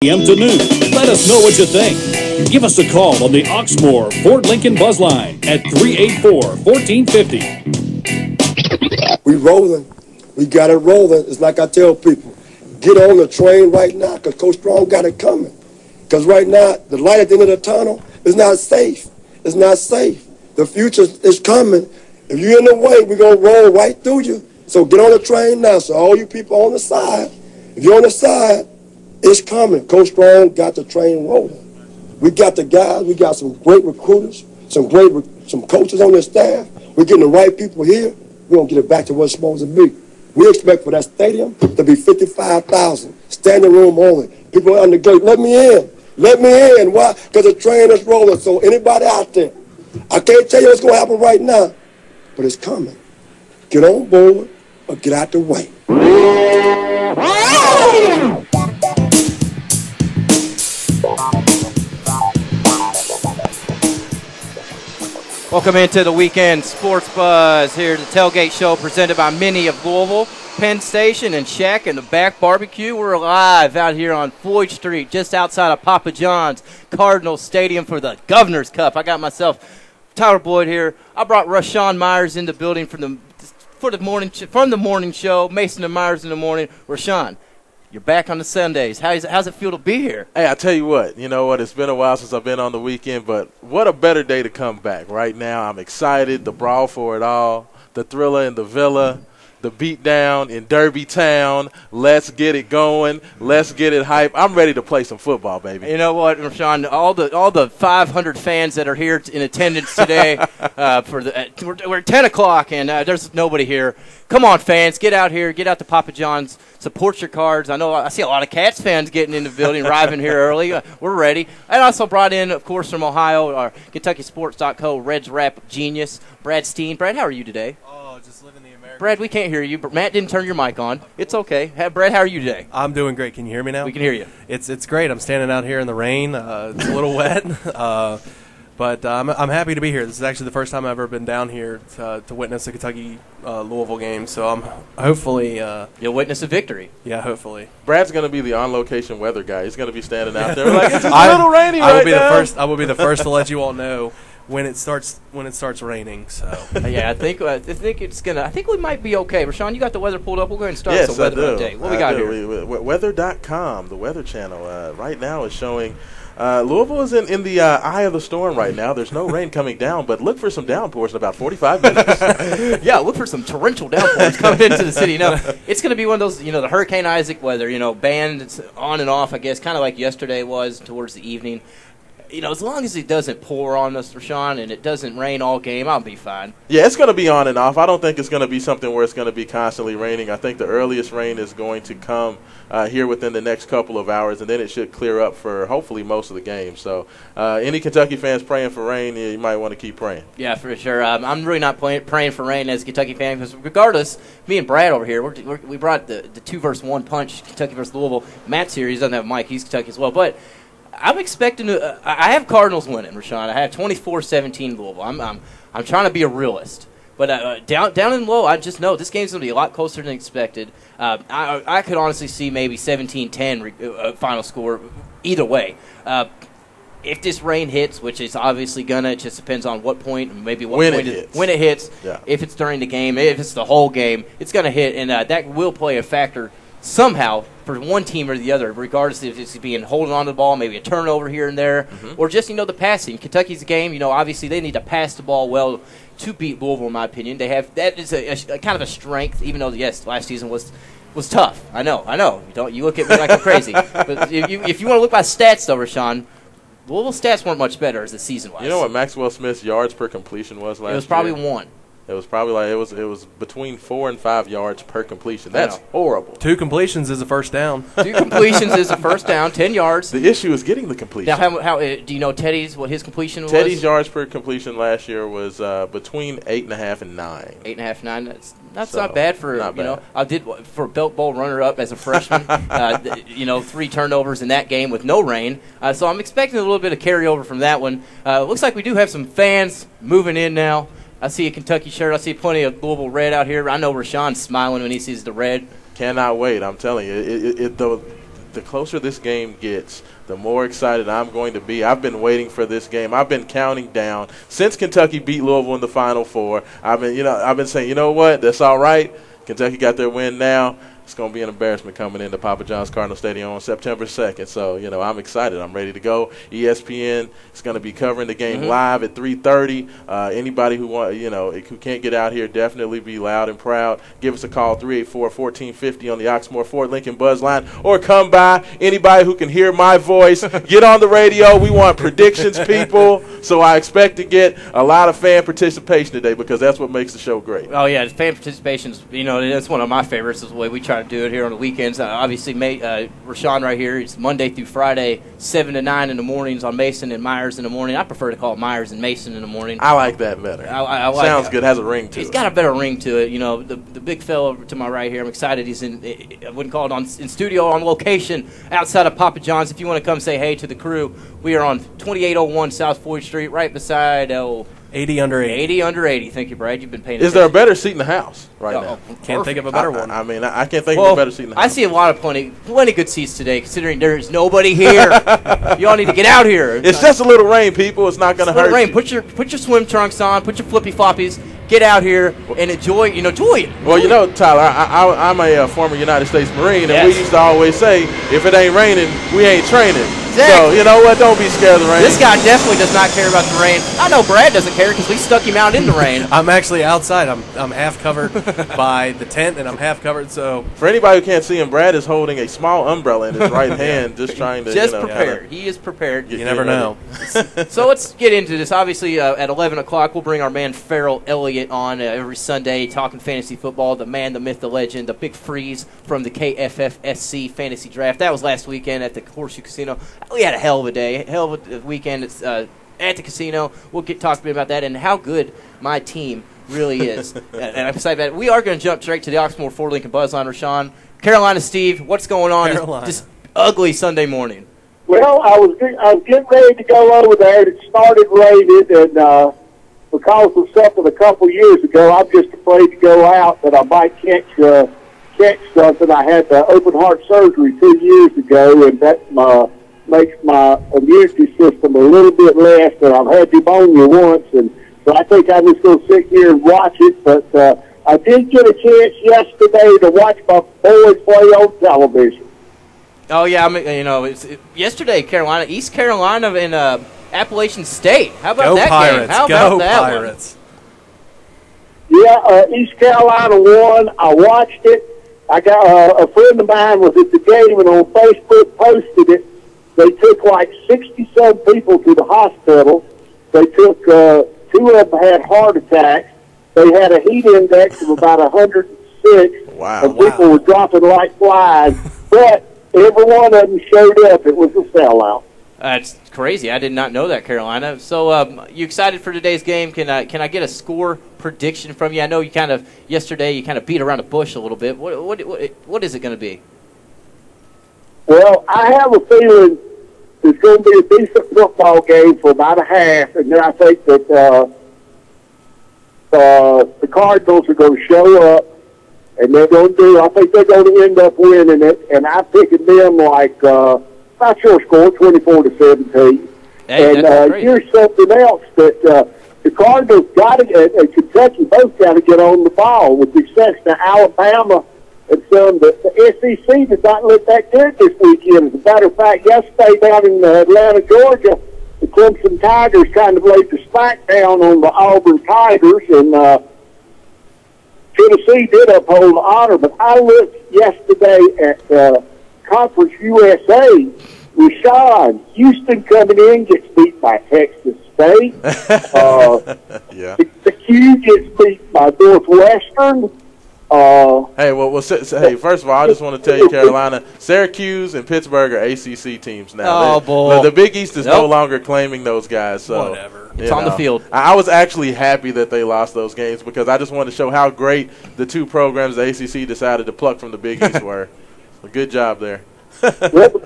p.m. to noon. Let us know what you think. Give us a call on the Oxmoor Ford Lincoln Buzz Line at 384-1450. We rolling. We got it rolling. It's like I tell people, get on the train right now because Coach Strong got it coming. Because right now, the light at the end of the tunnel is not safe. It's not safe. The future is coming. If you're in the way, we're going to roll right through you. So get on the train now. So all you people on the side, if you're on the side, it's coming. Coach Strong got the train rolling. We got the guys. We got some great recruiters, some coaches on the staff. We're getting the right people here. We're going to get it back to what it's supposed to be. We expect for that stadium to be 55,000, standing room only. People on the gate, let me in. Let me in. Why? Because the train is rolling. So anybody out there, I can't tell you what's going to happen right now, but it's coming. Get on board or get out the way. Welcome into the weekend sports buzz here at the Tailgate Show presented by Mini of Louisville, Penn Station, and Shack in the Back Barbecue. We're live out here on Floyd Street, just outside of Papa John's Cardinal Stadium for the Governor's Cup. I got myself Tyler Boyd here. I brought Rashawn Myers in the building from the morning show. Mason and Myers in the morning. Rashawn, you're back on the Sundays. How's it feel to be here? Hey, I tell you what, it's been a while since I've been on the weekend, but what a better day to come back. Right now, I'm excited, the brawl for it all, the thriller in the villa, the beatdown in Derby Town. Let's get it going. Let's get it hype. I'm ready to play some football, baby. You know what, Rashawn? All the 500 fans that are here in attendance today, we're at 10 o'clock, and there's nobody here. Come on, fans, get out here. Get out to Papa John's. Support your Cards. I see a lot of Cats fans getting in the building, arriving here early. We're ready. I also brought in, of course, from Ohio, our KentuckySports.co Reds rap genius, Brad Steen. Brad, how are you today? Oh, just living the American. Brad, we can't hear you. But Matt didn't turn your mic on. It's okay. Brad, how are you today? I'm doing great. Can you hear me now? We can hear you. It's great. I'm standing out here in the rain. It's a little wet. But I'm happy to be here. This is actually the first time I've ever been down here to witness a Kentucky Louisville game. So I'm hopefully you'll witness a victory. Yeah, hopefully. Brad's going to be the on-location weather guy. He's going to be standing out there like, it's a little rainy right now. I will be the first to let you all know when it starts raining. So yeah, I think it's gonna. I think we might be okay. Rashawn, you got the weather pulled up. We'll go ahead and start some weather update. What we got here? Weather.com, the Weather Channel, right now is showing. Louisville is in the eye of the storm right now. There's no rain coming down, but look for some downpours in about 45 minutes. Yeah, look for some torrential downpours coming into the city. No, it's going to be one of those, the Hurricane Isaac weather, band on and off, I guess, kind of like yesterday was towards the evening. As long as it doesn't pour on us, Rashawn, and it doesn't rain all game, I'll be fine. Yeah, it's going to be on and off. I don't think it's going to be something where it's going to be constantly raining. I think the earliest rain is going to come here within the next couple of hours, and then it should clear up for hopefully most of the game. So any Kentucky fans praying for rain, you might want to keep praying. Yeah, for sure. I'm really not praying for rain as a Kentucky fan because regardless, me and Brad over here, we brought the 2-versus-1 punch, Kentucky versus Louisville. Matt's here. He doesn't have a mic. He's Kentucky as well. But I'm expecting to. I have Cardinals winning, Rashawn. I have 24-17 Louisville. I'm trying to be a realist, but down in low, I just know this game's going to be a lot closer than expected. I could honestly see maybe 17-10 final score either way. If this rain hits, which is obviously gonna, it just depends on what point, maybe what when point it hits. When it hits. Yeah. If it's during the game, if it's the whole game, it's gonna hit, and that will play a factor somehow for one team or the other, regardless if it's being holding on to the ball, maybe a turnover here and there, or just, the passing. Kentucky's game, obviously they need to pass the ball well to beat Louisville, in my opinion. They have that is a kind of a strength, even though, yes, last season was tough. I know. You look at me like I'm crazy. But if you want to look by stats, though, Rashawn, Louisville stats weren't much better as the season was. You know what Maxwell Smith's yards per completion was last year? It was probably 1. It was probably it was between 4 and 5 yards per completion. That's horrible. 2 completions is a first down. 2 completions is a first down, 10 yards. The issue is getting the completion. Now, how do you know Teddy's, what his completion was? Teddy's yards per completion last year was between 8.5 and 9. 8.5, 9. That's not bad for, I did for Belt Bowl runner-up as a freshman, 3 turnovers in that game with no rain. So I'm expecting a little bit of carryover from that one. Looks like we do have some fans moving in now. I see a Kentucky shirt. I see plenty of Louisville red out here. I know Rashawn's smiling when he sees the red. Cannot wait. I'm telling you. the closer this game gets, the more excited I'm going to be. I've been waiting for this game. I've been counting down since Kentucky beat Louisville in the Final Four. I've been saying, you know what, that's all right. Kentucky got their win now. It's going to be an embarrassment coming into Papa John's Cardinal Stadium on September 2nd. So, I'm excited. I'm ready to go. ESPN is going to be covering the game live at 3:30. Anybody who can't get out here, definitely be loud and proud. Give us a call, 384-1450 on the Oxmoor Ford Lincoln Buzz line, or come by. Anybody who can hear my voice, get on the radio. We want predictions, people. So I expect to get a lot of fan participation today because that's what makes the show great. Oh, yeah, fan participation is, that's one of my favorites is the way we try to do it here on the weekends. Obviously, Rashawn right here, it's Monday through Friday, 7 to 9 in the mornings on Mason and Myers in the morning. I prefer to call it Myers and Mason in the morning. I like that better. I like Sounds good. Has a ring to it. He's got a better ring to it. The big fellow to my right here, I'm excited. He's I wouldn't call it in studio, on location outside of Papa John's. If you want to come say hey to the crew, we are on 2801 South 4th Street, right beside 80 under 80. 80 under 80. Thank you, Brad. You've been paying attention. Is there a better seat in the house now? Can't think of a better one. I can't think of a better seat in the house. I see a lot of plenty good seats today, considering there's nobody here. Y'all need to get out here. It's just a little rain, people. It's not going to hurt rain. you. Put your swim trunks on. Put your flippy floppies. Get out here and enjoy it. Well, Tyler, I'm a former United States Marine, and Yes. we used to always say, if it ain't raining, we ain't training. Exactly. So, you know what? Don't be scared of the rain. This guy definitely does not care about the rain. I know Brad doesn't care because we stuck him out in the rain. I'm actually outside. I'm half covered by the tent, and I'm half covered. So for anybody who can't see him, Brad is holding a small umbrella in his right hand, just trying to prepared. He is prepared. You never know. So let's get into this. Obviously, at 11 o'clock, we'll bring our man Farrell Elliott on every Sunday, talking fantasy football. The man, the myth, the legend, the big freeze from the KFFSC fantasy draft. That was last weekend at the Horseshoe Casino. We had a hell of a day, hell of a weekend. It's at the casino. We'll talk a bit about that and how good my team really is. And I'm excited about it. We are going to jump straight to the Oxmoor Ford Lincoln Buzzline. Rashawn, Carolina Steve, what's going on this ugly Sunday morning? Well, I was getting ready to go over there. It started raining, and because of something a couple years ago, I'm just afraid to go out that I might catch something. I had open heart surgery 2 years ago, and that makes my immunity system a little bit less, and I've had pneumonia once, and so I think I'm just going to sit here and watch it. But I did get a chance yesterday to watch my boys play on television. Oh yeah, yesterday East Carolina in Appalachian State. How about that Pirates. game? How Go about that Pirates. Yeah, East Carolina won. I watched it. I got a friend of mine was at the game and on Facebook posted it. They took like 60-some people to the hospital. They took 2 of them had heart attacks. They had a heat index of about 106. Wow. And people were dropping like flies. But every one of them showed up. It was a sellout. That's crazy. I did not know that, Carolina. So, you excited for today's game? Can I get a score prediction from you? I know yesterday you kind of beat around the bush a little bit. What is it going to be? Well, I have a feeling it's going to be a decent football game for about a half, and then I think that the Cardinals are going to show up, and I think they're going to end up winning it, and I'm picking them like, not sure score, 24-17. Hey, and here's something else that the Cardinals and Kentucky both got to get on the ball, with the exception of Alabama and some. The SEC did not look that good this weekend. As a matter of fact, yesterday down in Atlanta, Georgia, the Clemson Tigers kind of laid the smackdown on the Auburn Tigers, and Tennessee did uphold the honor. But I looked yesterday at Conference USA. Rashawn, Houston coming in gets beat by Texas State. Yeah. The Q gets beat by Northwestern. Hey, first of all, I just want to tell you, Carolina, Syracuse and Pittsburgh are ACC teams now. Oh, boy. The Big East is no longer claiming those guys. So, whatever. It's on the field. I was actually happy that they lost those games because I just wanted to show how great the 2 programs the ACC decided to pluck from the Big East were. So good job there. Well, the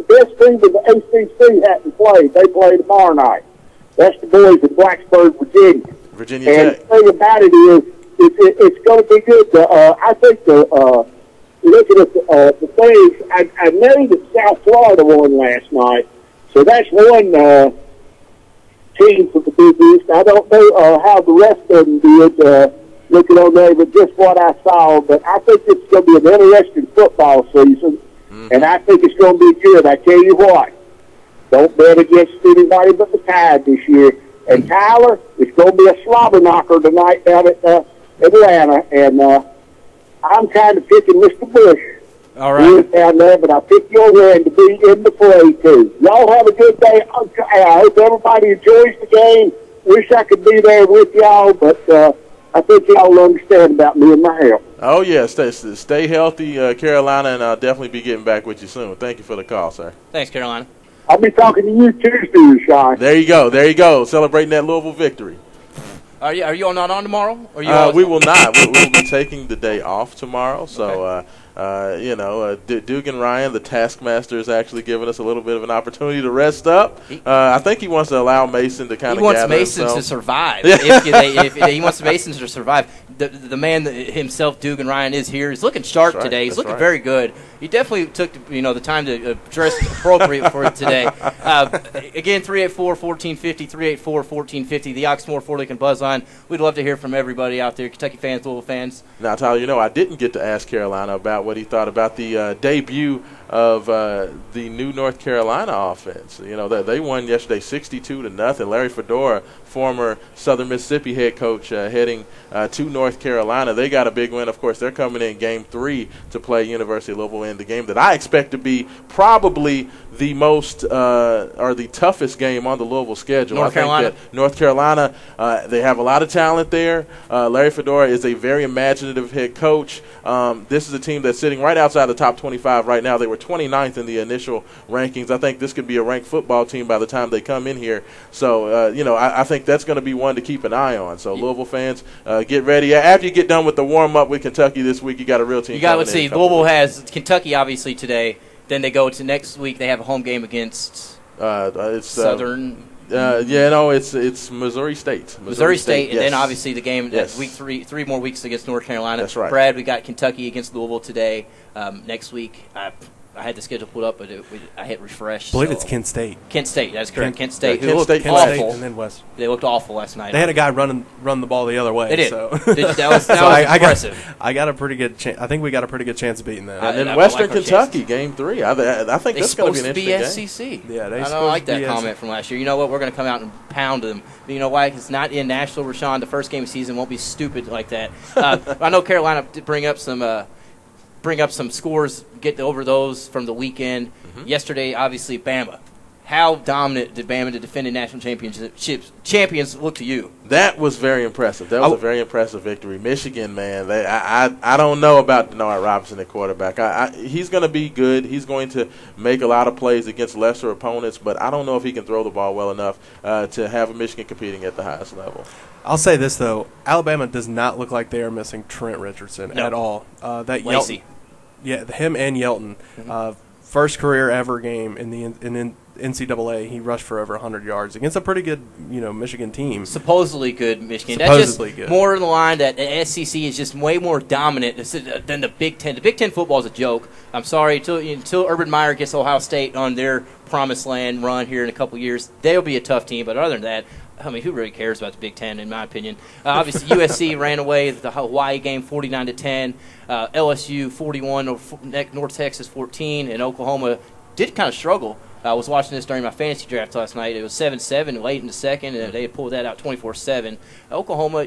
best team in the ACC hasn't played. They play tomorrow night. That's the boys in Blacksburg, Virginia. Tech. And the thing about it is, it's going to be good. I think the looking at the things, I know that South Florida won last night, so that's one team for the Big East. I don't know how the rest of them did looking on there, but just what I saw. But I think it's going to be an interesting football season, and I think it's going to be good. I tell you what, don't bet against anybody but the Tide this year. And Tyler, it's going to be a slobber knocker tonight down at Atlanta, and I'm kind of picking Mr. Bush. All right. Down there, but I pick your man to be in the play, too. Y'all have a good day. I hope everybody enjoys the game. Wish I could be there with y'all, but I think y'all understand about me and my health. Oh, yeah. Stay healthy, Carolina, and I'll definitely be getting back with you soon. Thank you for the call, sir. Thanks, Carolina. I'll be talking to you Tuesday, Sean. There you go. Celebrating that Louisville victory. Are you not on tomorrow? Or we will not. We will be taking the day off tomorrow. So, Duke and Ryan, the taskmaster, is actually giving us a little bit of an opportunity to rest up. I think he wants to allow Mason to kind of gather himself. He wants Mason to survive. if he wants Mason to survive. The man himself, Duke and Ryan, is here. He's looking sharp today. He's looking very good. He definitely took the time to dress appropriate for it today. Again, 384-1450, 384-1450, the Oxmoor Ford Lincoln Buzz Line. We'd love to hear from everybody out there, Kentucky fans, Louisville fans. Now, Tyler, I didn't get to ask Carolina about what he thought about the debut of the new North Carolina offense. They won yesterday 62-0. Larry Fedora, former Southern Mississippi head coach, heading to North Carolina. They got a big win. Of course, they're coming in Game 3 to play University of Louisville in the game that I expect to be probably the most or the toughest game on the Louisville schedule. North Carolina. That North Carolina, they have a lot of talent there. Larry Fedora is a very imaginative head coach. This is a team that's sitting right outside the top 25 right now. They were 29th in the initial rankings. I think this could be a ranked football team by the time they come in here. So, I think that's going to be one to keep an eye on. So, Louisville fans, get ready. After you get done with the warm-up with Kentucky this week, you got a real team. Let's see. Louisville has Kentucky, obviously, today. Then they go to next week. They have a home game against Southern. It's Missouri State. Missouri State, yes. And then obviously the game yes. week 3 more weeks against North Carolina. That's right. Brad, we got Kentucky against Louisville today. Next week, I had the schedule pulled up, but I hit refresh. I believe it's Kent State. Kent State, that's correct. Kent State, Kent looked State, awful. And then West. They looked awful last night. They had a guy run the ball the other way. They did. So. That was impressive. I got a pretty good chance. I think we got a pretty good chance of beating them. And then Western Kentucky, Game 3. I think that's going to be an interesting game. SEC. Yeah, I don't like that comment from last year. You know what? We're going to come out and pound them. But you know why? It's not in Nashville, Rashawn. The first game of the season won't be stupid like that. I know Carolina did bring up some scores, get over those from the weekend. Mm-hmm. Yesterday, obviously, Bama. How dominant did Bama, the defending national champions, look to you? That was very impressive. That was a very impressive victory. Michigan, man, I don't know about Denard Robinson at quarterback. He's going to be good. He's going to make a lot of plays against lesser opponents, but I don't know if he can throw the ball well enough to have Michigan competing at the highest level. I'll say this, though. Alabama does not look like they are missing Trent Richardson at all. That Lacey. Yelton, yeah, him and Yelton. Mm-hmm. First career ever game in the NCAA, he rushed for over 100 yards against a pretty good, Michigan team. Supposedly good Michigan. Supposedly That's just good. More in the line that the SEC is just way more dominant than the Big Ten. The Big Ten football is a joke. I'm sorry, until Urban Meyer gets Ohio State on their promised land run here in a couple years, they'll be a tough team. But other than that, I mean, who really cares about the Big Ten, in my opinion? Obviously, USC ran away with the Hawaii game 49-10. LSU 41, North Texas 14, and Oklahoma did kind of struggle. I was watching this during my fantasy draft last night. It was 7-7 late in the second, and they pulled that out 24-7. Oklahoma,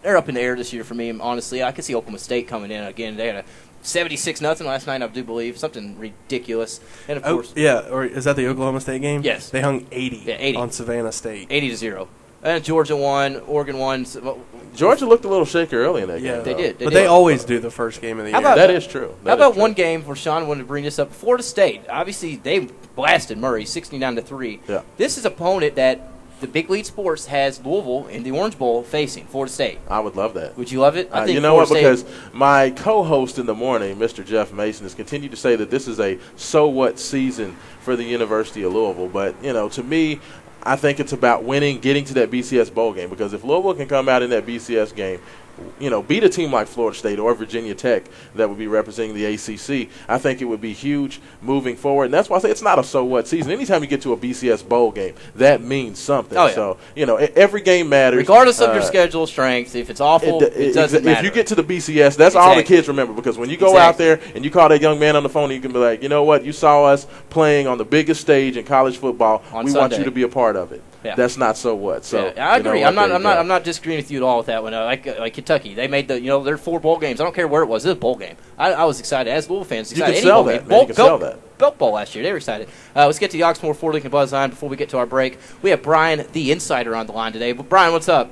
they're up in the air this year for me, honestly. I could see Oklahoma State coming in again. They had a 76-0 last night, I do believe. Something ridiculous. And, of course. Yeah, or is that the Oklahoma State game? Yes. They hung 80, 80. on Savannah State. 80-0. And Georgia won, Oregon won. Georgia looked a little shaky early in that game. Yeah, they did. They always do the first game of the year. That is true. How about one game where Sean wanted to bring this up? Florida State. Obviously, they blasted Murray 69-3. Yeah. This is an opponent that the Big League Sports has Louisville in the Orange Bowl facing Florida State. I would love that. Would you love it? I think you know Florida what? State, Because my co-host in the morning, Mr. Jeff Mason, has continued to say that this is a so-what season for the University of Louisville. But, to me, I think it's about winning, getting to that BCS bowl game. Because if Louisville can come out in that BCS game, beat a team like Florida State or Virginia Tech that would be representing the ACC, I think it would be huge moving forward. And that's why I say it's not a so what season. Anytime you get to a BCS bowl game, that means something. Oh, yeah. So, every game matters. Regardless of your schedule strength, if it's awful, it doesn't matter. If you get to the BCS, that's all the kids remember, because when you go out there and you call that young man on the phone, you can be like, you know what, you saw us playing on the biggest stage in college football. We want you to be a part of it. Yeah. That's not so what. So I agree. I'm not disagreeing with you at all with that one. Like Kentucky, they made their 4 bowl games. I don't care where it was. It was a bowl game. I was excited as Louisville fans. You can sell that. You can sell that. Belk Bowl last year. They were excited. Let's get to the Oxmoor Ford Lincoln Buzz line before we get to our break. We have Brian, the insider, on the line today. But Brian, what's up?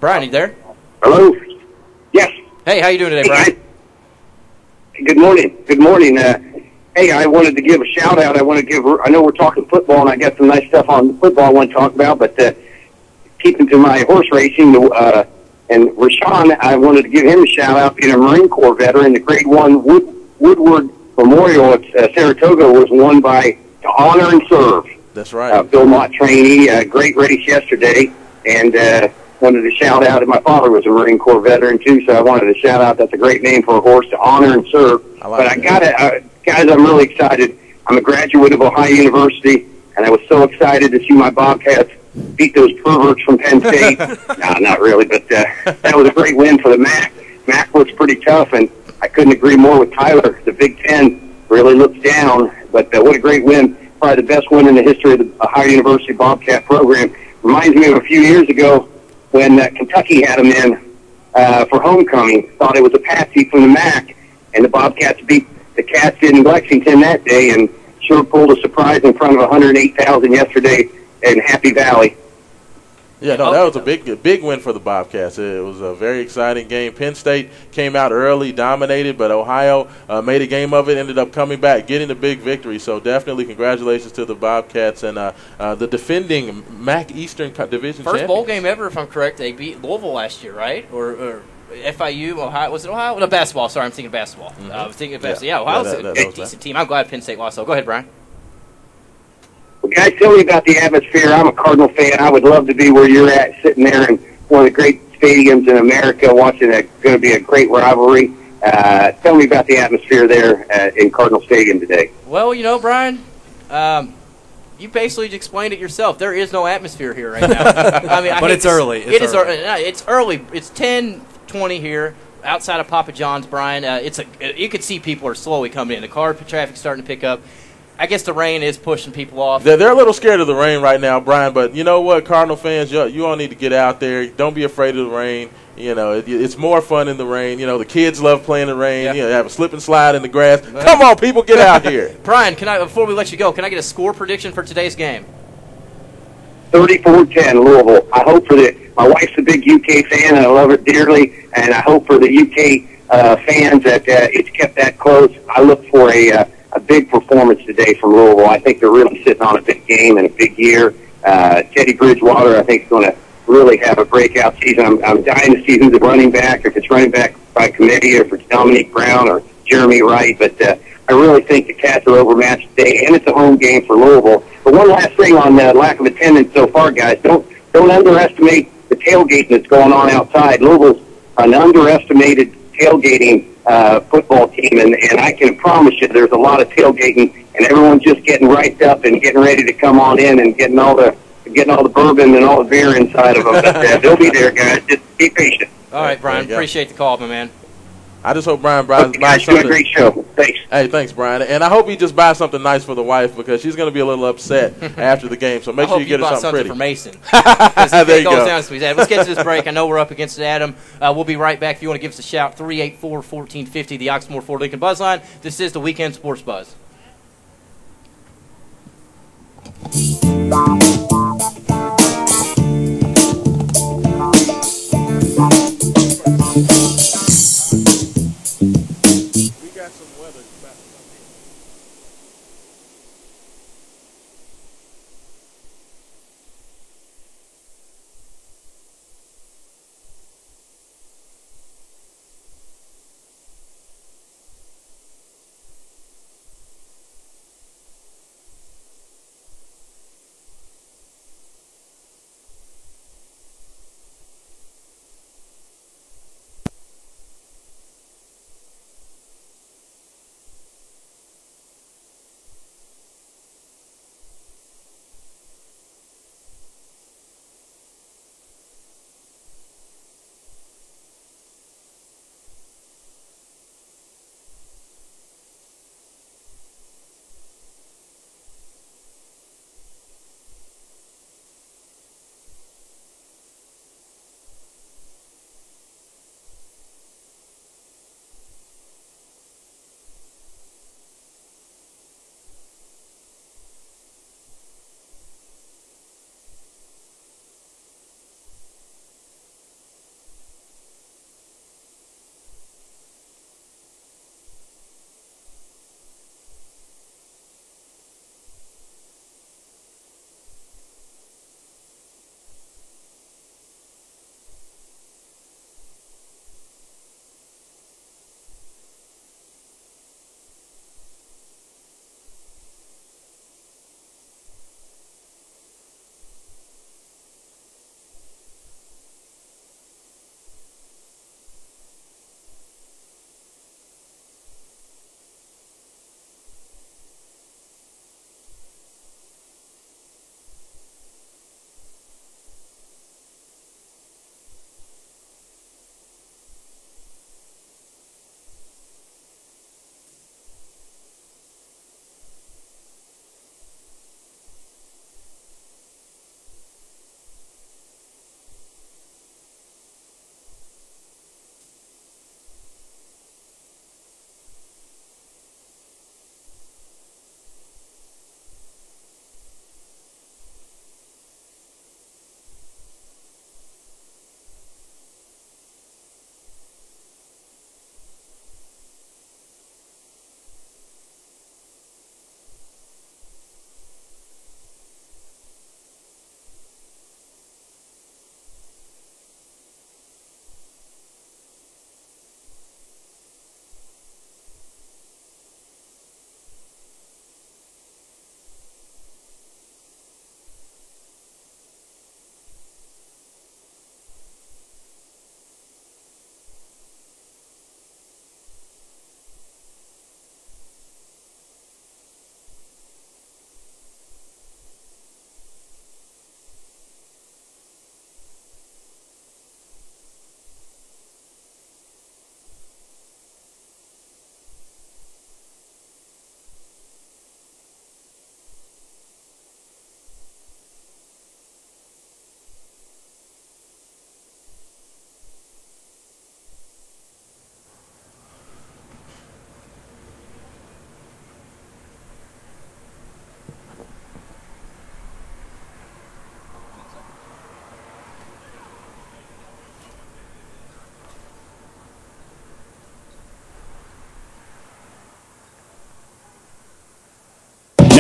Brian, you there? Hello. Yes. Hey, how you doing today, Brian? Good morning. Good morning. Hey, I wanted to give a shout out. I know we're talking football, and I got some nice stuff on football I want to talk about, but keeping to my horse racing, and Rashawn, I wanted to give him a shout out, being a Marine Corps veteran. The Grade 1 Woodward Memorial at Saratoga was won by To Honor and Serve. That's right. Bill Mott trainee, great race yesterday, and wanted to shout out. My father was a Marine Corps veteran too, so I wanted to shout out. That's a great name for a horse, To Honor and Serve. I gotta, guys, I'm really excited. I'm a graduate of Ohio University, and I was so excited to see my Bobcats beat those perverts from Penn State. No, not really, but that was a great win for the MAC. MAC looks pretty tough, and I couldn't agree more with Tyler. The Big Ten really looks down, but what a great win. Probably the best win in the history of the Ohio University Bobcat program. Reminds me of a few years ago when Kentucky had them in for homecoming. Thought it was a patsy from the MAC, and the Bobcats beat the Cats in Lexington that day, and sure pulled a surprise in front of 108,000 yesterday in Happy Valley. Yeah, no, that was a big win for the Bobcats. It was a very exciting game. Penn State came out early, dominated, but Ohio made a game of it, ended up coming back, getting the big victory. So definitely congratulations to the Bobcats and the defending MAC Eastern Division First champions. bowl game ever, if I'm correct. They beat Louisville last year, right? Or FIU, Ohio. Was it Ohio? No, basketball. Sorry, I'm thinking basketball. Mm-hmm. I was thinking of basketball. Yeah, Ohio's a decent team. I'm glad Penn State lost. So go ahead, Brian. Well, guys, tell me about the atmosphere. I'm a Cardinal fan. I would love to be where you're at, sitting there in one of the great stadiums in America, watching going to be a great rivalry. Tell me about the atmosphere there in Cardinal Stadium today. Well, Brian, you basically explained it yourself. There is no atmosphere here right now. But it's early. It's early. It's 10:20 here outside of Papa John's, Brian. You can see people are slowly coming in. The car traffic's starting to pick up. I guess the rain is pushing people off. They're a little scared of the rain right now, Brian, but you know what, Cardinal fans, you all need to get out there. Don't be afraid of the rain. It's more fun in the rain. The kids love playing in the rain. Yeah. Have a slip and slide in the grass. Come on, people, get out here. Brian, before we let you go, can I get a score prediction for today's game? 34-10 Louisville. I hope my wife's a big UK fan, and I love it dearly, and I hope for the UK fans that it's kept that close. I look for a big performance today from Louisville. I think they're really sitting on a big game and a big year. Teddy Bridgewater, I think, is going to really have a breakout season. I'm dying to see who's the running back, if it's running back by committee, or if it's Dominique Brown or Jeremy Wright. But I really think the Cats are overmatched today, and it's a home game for Louisville. But one last thing on lack of attendance so far, guys. Don't underestimate the tailgating that's going on outside. Louisville's an underestimated tailgating football team, and I can promise you there's a lot of tailgating, and everyone's just getting riped up and getting ready to come on in and getting all the bourbon and all the beer inside of them. But they'll be there, guys. Just be patient. All right, Brian. Appreciate the call, my man. I just hope Brian buys something. Doing a great show. Thanks. Hey, thanks, Brian. And I hope he just buys something nice for the wife, because she's going to be a little upset after the game. So make sure you get her something pretty. For Mason. There you go. Let's get to this break. I know we're up against it, Adam. We'll be right back. If you want to give us a shout, 384-1450, the Oxmoor Ford Lincoln Buzz Line. This is the Weekend Sports Buzz.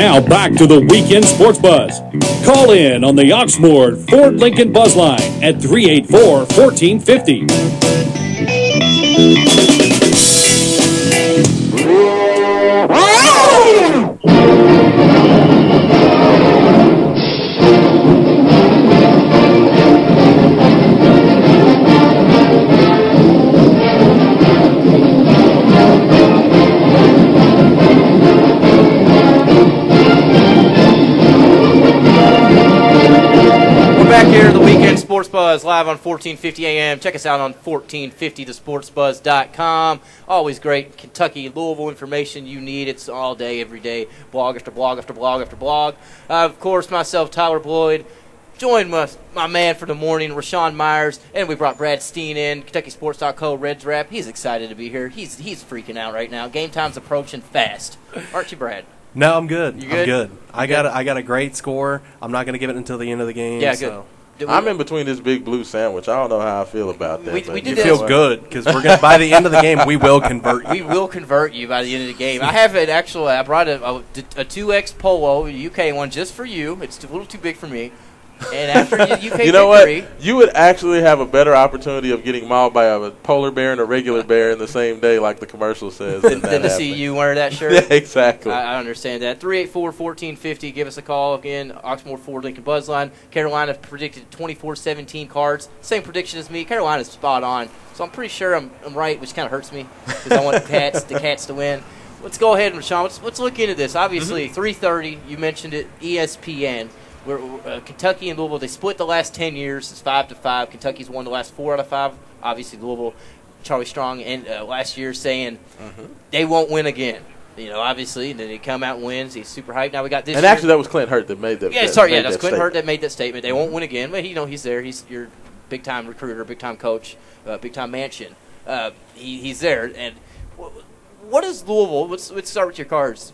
Now back to the Weekend Sports Buzz. Call in on the Oxmoor Ford Lincoln Buzz line at 384-1450. Back here, the Weekend Sports Buzz, live on 1450 AM. Check us out on 1450thesportsbuzz.com. Always great Kentucky, Louisville information you need. It's all day, every day, blog after blog after blog after blog. Of course, myself, Tyler Boyd, joined my man for the morning, Rashawn Myers, and we brought Brad Steen in, KentuckySports.co, Reds Rap. He's excited to be here. He's freaking out right now. Game time's approaching fast. Aren't you, Brad? No, I'm good. You good? I'm good. I got a great score. I'm not going to give it until the end of the game. Yeah, so. good. I'm in between this big blue sandwich. I don't know how I feel about that. We but did You this. feel good because we're gonna, by the end of the game we will convert you. We will convert you by the end of the game. I have it actually. I brought a 2X Polo, a UK one, just for you. It's a little too big for me. And after UK You know victory, what? You would actually have a better opportunity of getting mauled by a polar bear and a regular bear in the same day, like the commercial says. than to see you wear that shirt. Yeah, exactly. I understand that. 384-1450. Give us a call again. Oxmoor Ford Lincoln Buzzline. Carolina predicted 24-17 Cards. Same prediction as me. Carolina's spot on. So I'm pretty sure I'm right, which kind of hurts me because I want the Cats to win. Let's go ahead, Rashawn. Let's look into this. Obviously, 3:30. You mentioned it. ESPN. Kentucky and Louisville, they split the last 10 years. It's 5-5. Kentucky's won the last 4 out of 5. Obviously, Louisville, Charlie Strong, and last year saying they won't win again. You know, obviously, and then they come out and wins. He's super hyped. Now we got this. And year. actually, that was Clint Hurt that made that. Yeah, sorry, that's Clint Hurt that made that statement. They won't win again, but he's there. He's your big time recruiter, big time coach, big time mansion. He's there. And what is Louisville? Let's start with your Cards.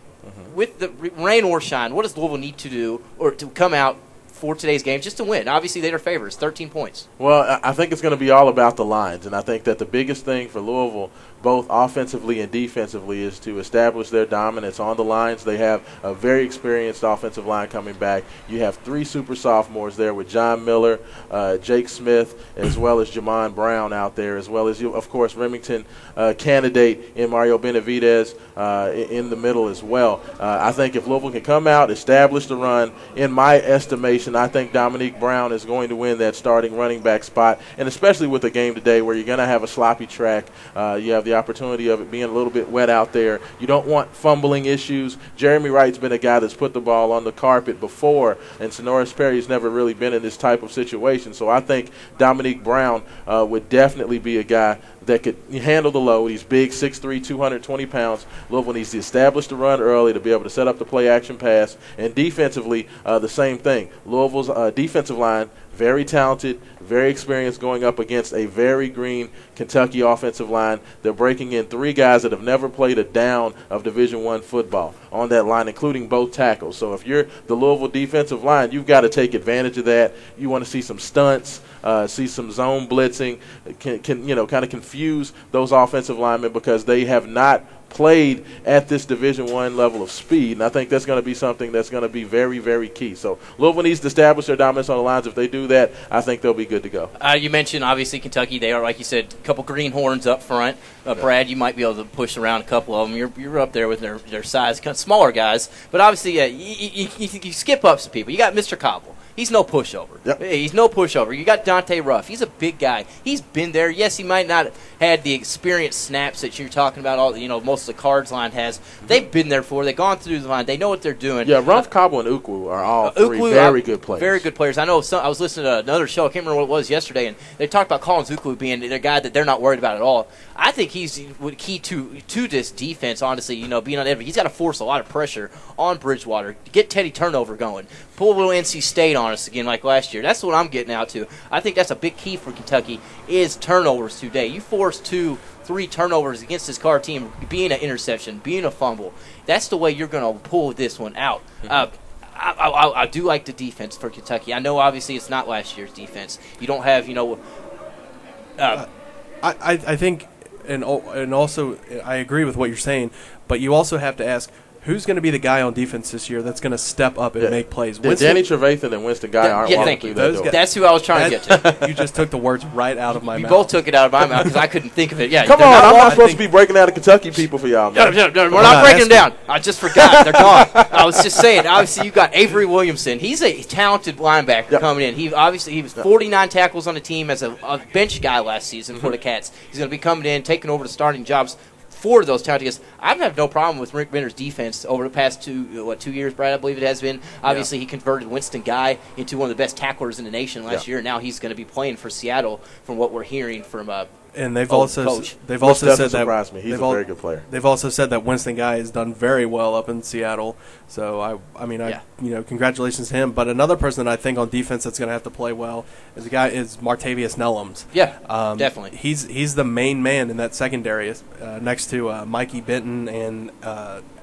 With the rain or shine, what does Louisville need to do or to come out for today's game just to win? Obviously, they're favorites, 13 points. Well, I think it's going to be all about the lines, and I think that the biggest thing for Louisville, both offensively and defensively, is to establish their dominance on the lines. They have a very experienced offensive line coming back. You have 3 super sophomores there with John Miller, Jake Smith, as well as Jamon Brown out there, as well as, of course, Remington candidate in Mario Benavidez in the middle as well. I think if Louisville can come out, establish the run, in my estimation, I think Dominique Brown is going to win that starting running back spot, and especially with a game today where you're going to have a sloppy track. You have the opportunity of it being a little bit wet out there. You don't want fumbling issues. Jeremy Wright's been a guy that's put the ball on the carpet before, and Sonoris Perry's never really been in this type of situation. So I think Dominique Brown would definitely be a guy that could handle the load. He's big, 6'3", 220 pounds. Louisville needs to establish the run early to be able to set up the play-action pass. And defensively, the same thing. Louisville's defensive line, very talented, very experienced, going up against a very green Kentucky offensive line. They're breaking in 3 guys that have never played a down of Division I football on that line, including both tackles. So if you're the Louisville defensive line, you've got to take advantage of that. You want to see some stunts, see some zone blitzing, can kind of confuse those offensive linemen because they have not played at this Division I level of speed, and I think that's going to be something that's going to be very, very key. So Louisville needs to establish their dominance on the lines. If they do that, I think they'll be good to go. You mentioned, obviously, Kentucky. They are, like you said, a couple greenhorns up front. Brad, you might be able to push around a couple of them. You're up there with their size, kind of smaller guys. But obviously, you skip up some people. You got Mr. Cobble. He's no pushover. Yep. He's no pushover. You got Dante Ruff. He's a big guy. He's been there. Yes, he might not have had the experience snaps that you're talking about. Most of the Cards line has. They've been there for. They've gone through the line. They know what they're doing. Yeah, Ruff, Cobble, and Ukwu are all three very good players. Very good players. I know. I was listening to another show. I can't remember what it was yesterday, and they talked about Collins Ukwu being the guy that they're not worried about at all. I think he's key to this defense. Honestly, being on every, he's got to force a lot of pressure on Bridgewater, get Teddy Turnover going, pull a little NC State on us again like last year. That's what I'm getting out to. I think that's a big key for Kentucky is turnovers today. You force 2-3 turnovers against this Card team, being an interception, being a fumble. That's the way you're going to pull this one out. I do like the defense for Kentucky. I know obviously it's not last year's defense. You don't have I think, and also I agree with what you're saying, but you also have to ask, who's going to be the guy on defense this year that's going to step up and make plays? Danny Trevathan and Winston Guy aren't walking through that door. That's who I was trying to get to. You just took the words right out of my mouth. You both took it out of my mouth because I couldn't think of it. Yeah, Come on, I'm not supposed to be breaking out of Kentucky people for y'all. No, we're not breaking them down. I just forgot. They're gone. I was just saying, obviously, you got Avery Williamson. He's a talented linebacker coming in. He was 49 tackles on the team as a bench guy last season for the Cats. He's going to be coming in, taking over the starting jobs for those talented guys. I have no problem with Rick Renner's defense over the past 2 years, Brad, I believe it has been. Obviously, he converted Winston Guy into one of the best tacklers in the nation last year. Now he's going to be playing for Seattle from what we're hearing from and they've also said that me. He's a very good player. They've also said that Winston Guy has done very well up in Seattle. So congratulations to him. But another person that I think on defense that's going to have to play well is Martavius Nellums. Yeah, definitely. He's the main man in that secondary next to Mikey Benton and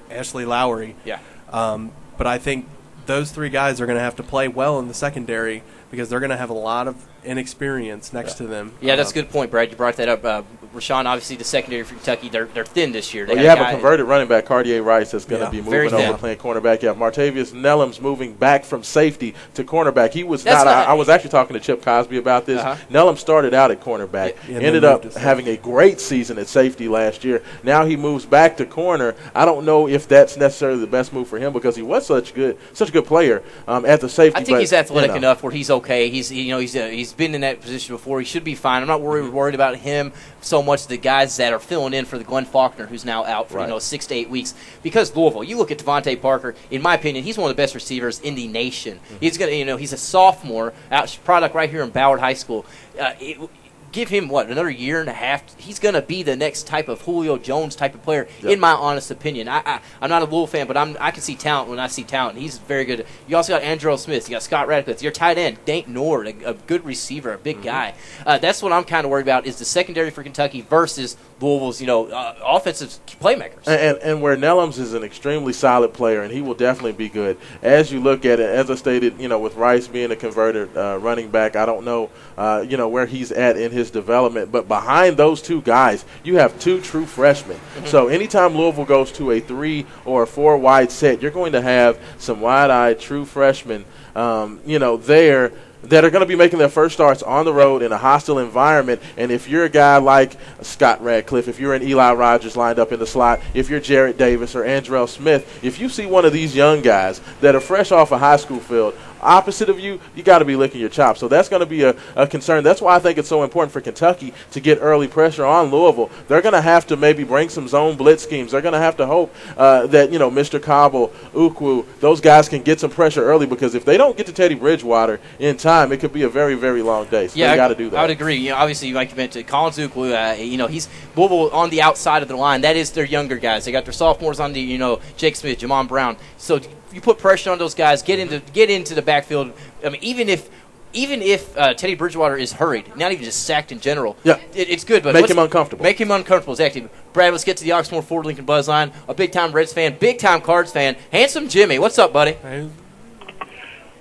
Ashley Lowry. Yeah. But I think those three guys are going to have to play well in the secondary because they're going to have a lot of inexperience next to them. Yeah, that's a good point, Brad. You brought that up. Rashawn, obviously, the secondary for Kentucky, they're thin this year. You have a converted running back, Cartier Rice, that's going to be moving over playing cornerback. You have Martavius Nellums moving back from safety to cornerback. He was I was actually talking to Chip Cosby about this. Nellums started out at cornerback, ended up having a great season at safety last year. Now he moves back to corner. I don't know if that's necessarily the best move for him because he was such a good player at the safety. I think he's athletic enough where he's okay. He's been in that position before. He should be fine. I'm not worried about him so much the guys that are filling in for the Glenn Faulkner, who's now out for 6 to 8 weeks. Because Louisville, you look at Devontae Parker. In my opinion, he's one of the best receivers in the nation. He's he's a sophomore, product right here in Ballard High School. Give him, another year and a half? He's going to be the next type of Julio Jones type of player, in my honest opinion. I'm not a Louisville fan, but I can see talent when I see talent. He's very good. You also got Andrell Smith. You got Scott Radcliffe. Your tight end, Dante Nord, a good receiver, a big guy. That's what I'm kind of worried about is the secondary for Kentucky versus Louisville's, offensive playmakers. And where Nellums is an extremely solid player, and he will definitely be good. As you look at it, as I stated, with Rice being a converted running back, I don't know, where he's at in his development. But behind those two guys, you have two true freshmen. So anytime Louisville goes to a 3 or a 4 wide set, you're going to have some wide-eyed true freshmen, there that are going to be making their first starts on the road in a hostile environment. And if you're a guy like Scott Radcliffe, if you're an Eli Rogers lined up in the slot, if you're Jarrett Davis or Andrell Smith, if you see one of these young guys that are fresh off a high school field, opposite of you got to be licking your chops. So that's going to be a concern. That's why I think it's so important for Kentucky to get early pressure on Louisville. They're going to have to maybe bring some zone blitz schemes. They're going to have to hope that, Mr. Cobble, Ukwu, those guys can get some pressure early because if they don't get to Teddy Bridgewater in time, it could be a very, very long day. So they got to do that. I would agree. Obviously, like you mentioned, Collins Ukwu, he's Louisville on the outside of the line. That is their younger guys. They got their sophomores on the, Jake Smith, Jamon Brown. So you put pressure on those guys, get into the backfield. I mean, even if Teddy Bridgewater is hurried, not even just sacked in general, it's good. But make him uncomfortable. Make him uncomfortable, exactly. Brad, let's get to the Oxmoor Ford Lincoln Buzzline. A big-time Reds fan, big-time Cards fan. Handsome Jimmy, what's up, buddy? I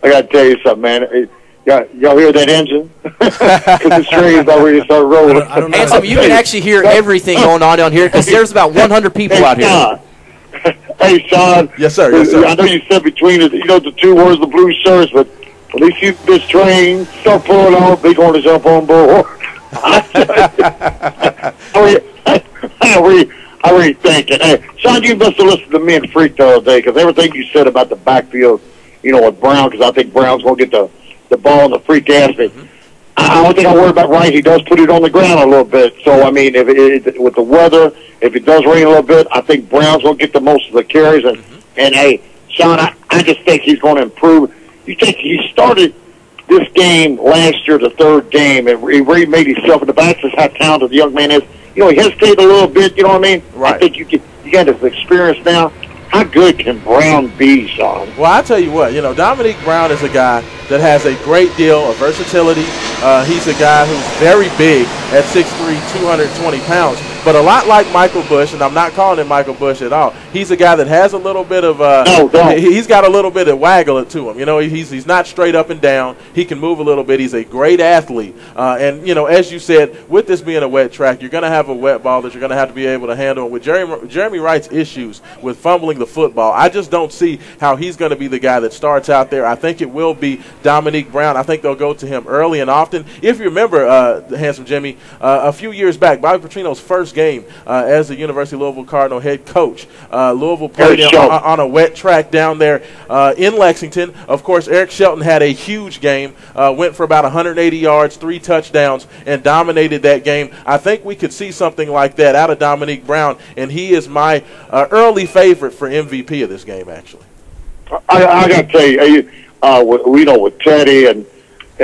got to tell you something, man. Y'all hear that engine? Because the train's already started rolling. I don't know. Handsome, you can actually hear everything going on down here because there's about 100 people out here. Hey, Sean. Yes, sir. Yes, sir. I know you said between the two words, the blue shirts, but at least you this train start pulling off. They're going to jump on board. I really think it. Hey, Sean, you must have listened to me and Freak the other day because everything you said about the backfield, with Brown, because I think Brown's going to get the ball in the Freak aspect. I don't think I worry about Rice. He does put it on the ground a little bit. So, I mean, with the weather, if it does rain a little bit, I think Brown's going to get the most of the carries. And hey, Sean, I just think he's going to improve. You think he started this game last year, the third game, and he really made himself in the back. That's how talented the young man is. He hesitated a little bit, you know what I mean? Right. I think you got his experience now. How good can Brown be, Sean? Well, I tell you what, Dominique Brown is a guy that has a great deal of versatility. He's a guy who's very big at 6'3", 220 pounds. but a lot like Michael Bush, and I'm not calling him Michael Bush at all. He's a guy that has a little bit of he's got a little bit of waggle it to him. You know, he's not straight up and down. He can move a little bit. He's a great athlete. And, you know, as you said, with this being a wet track, you're going to have a wet ball that you're going to have to be able to handle. With Jeremy Wright's issues with fumbling the football, I just don't see how he's going to be the guy that starts out there. I think it will be Dominique Brown. I think they'll go to him early and often. If you remember, Handsome Jimmy, a few years back, Bobby Petrino's first game as the University of Louisville Cardinal head coach, Louisville played on a wet track down there in Lexington. Of course, Eric Shelton had a huge game, went for about 180 yards, 3 touchdowns, and dominated that game. I think we could see something like that out of Dominique Brown, and he is my early favorite for MVP of this game, actually. I got to tell you, we know with Teddy and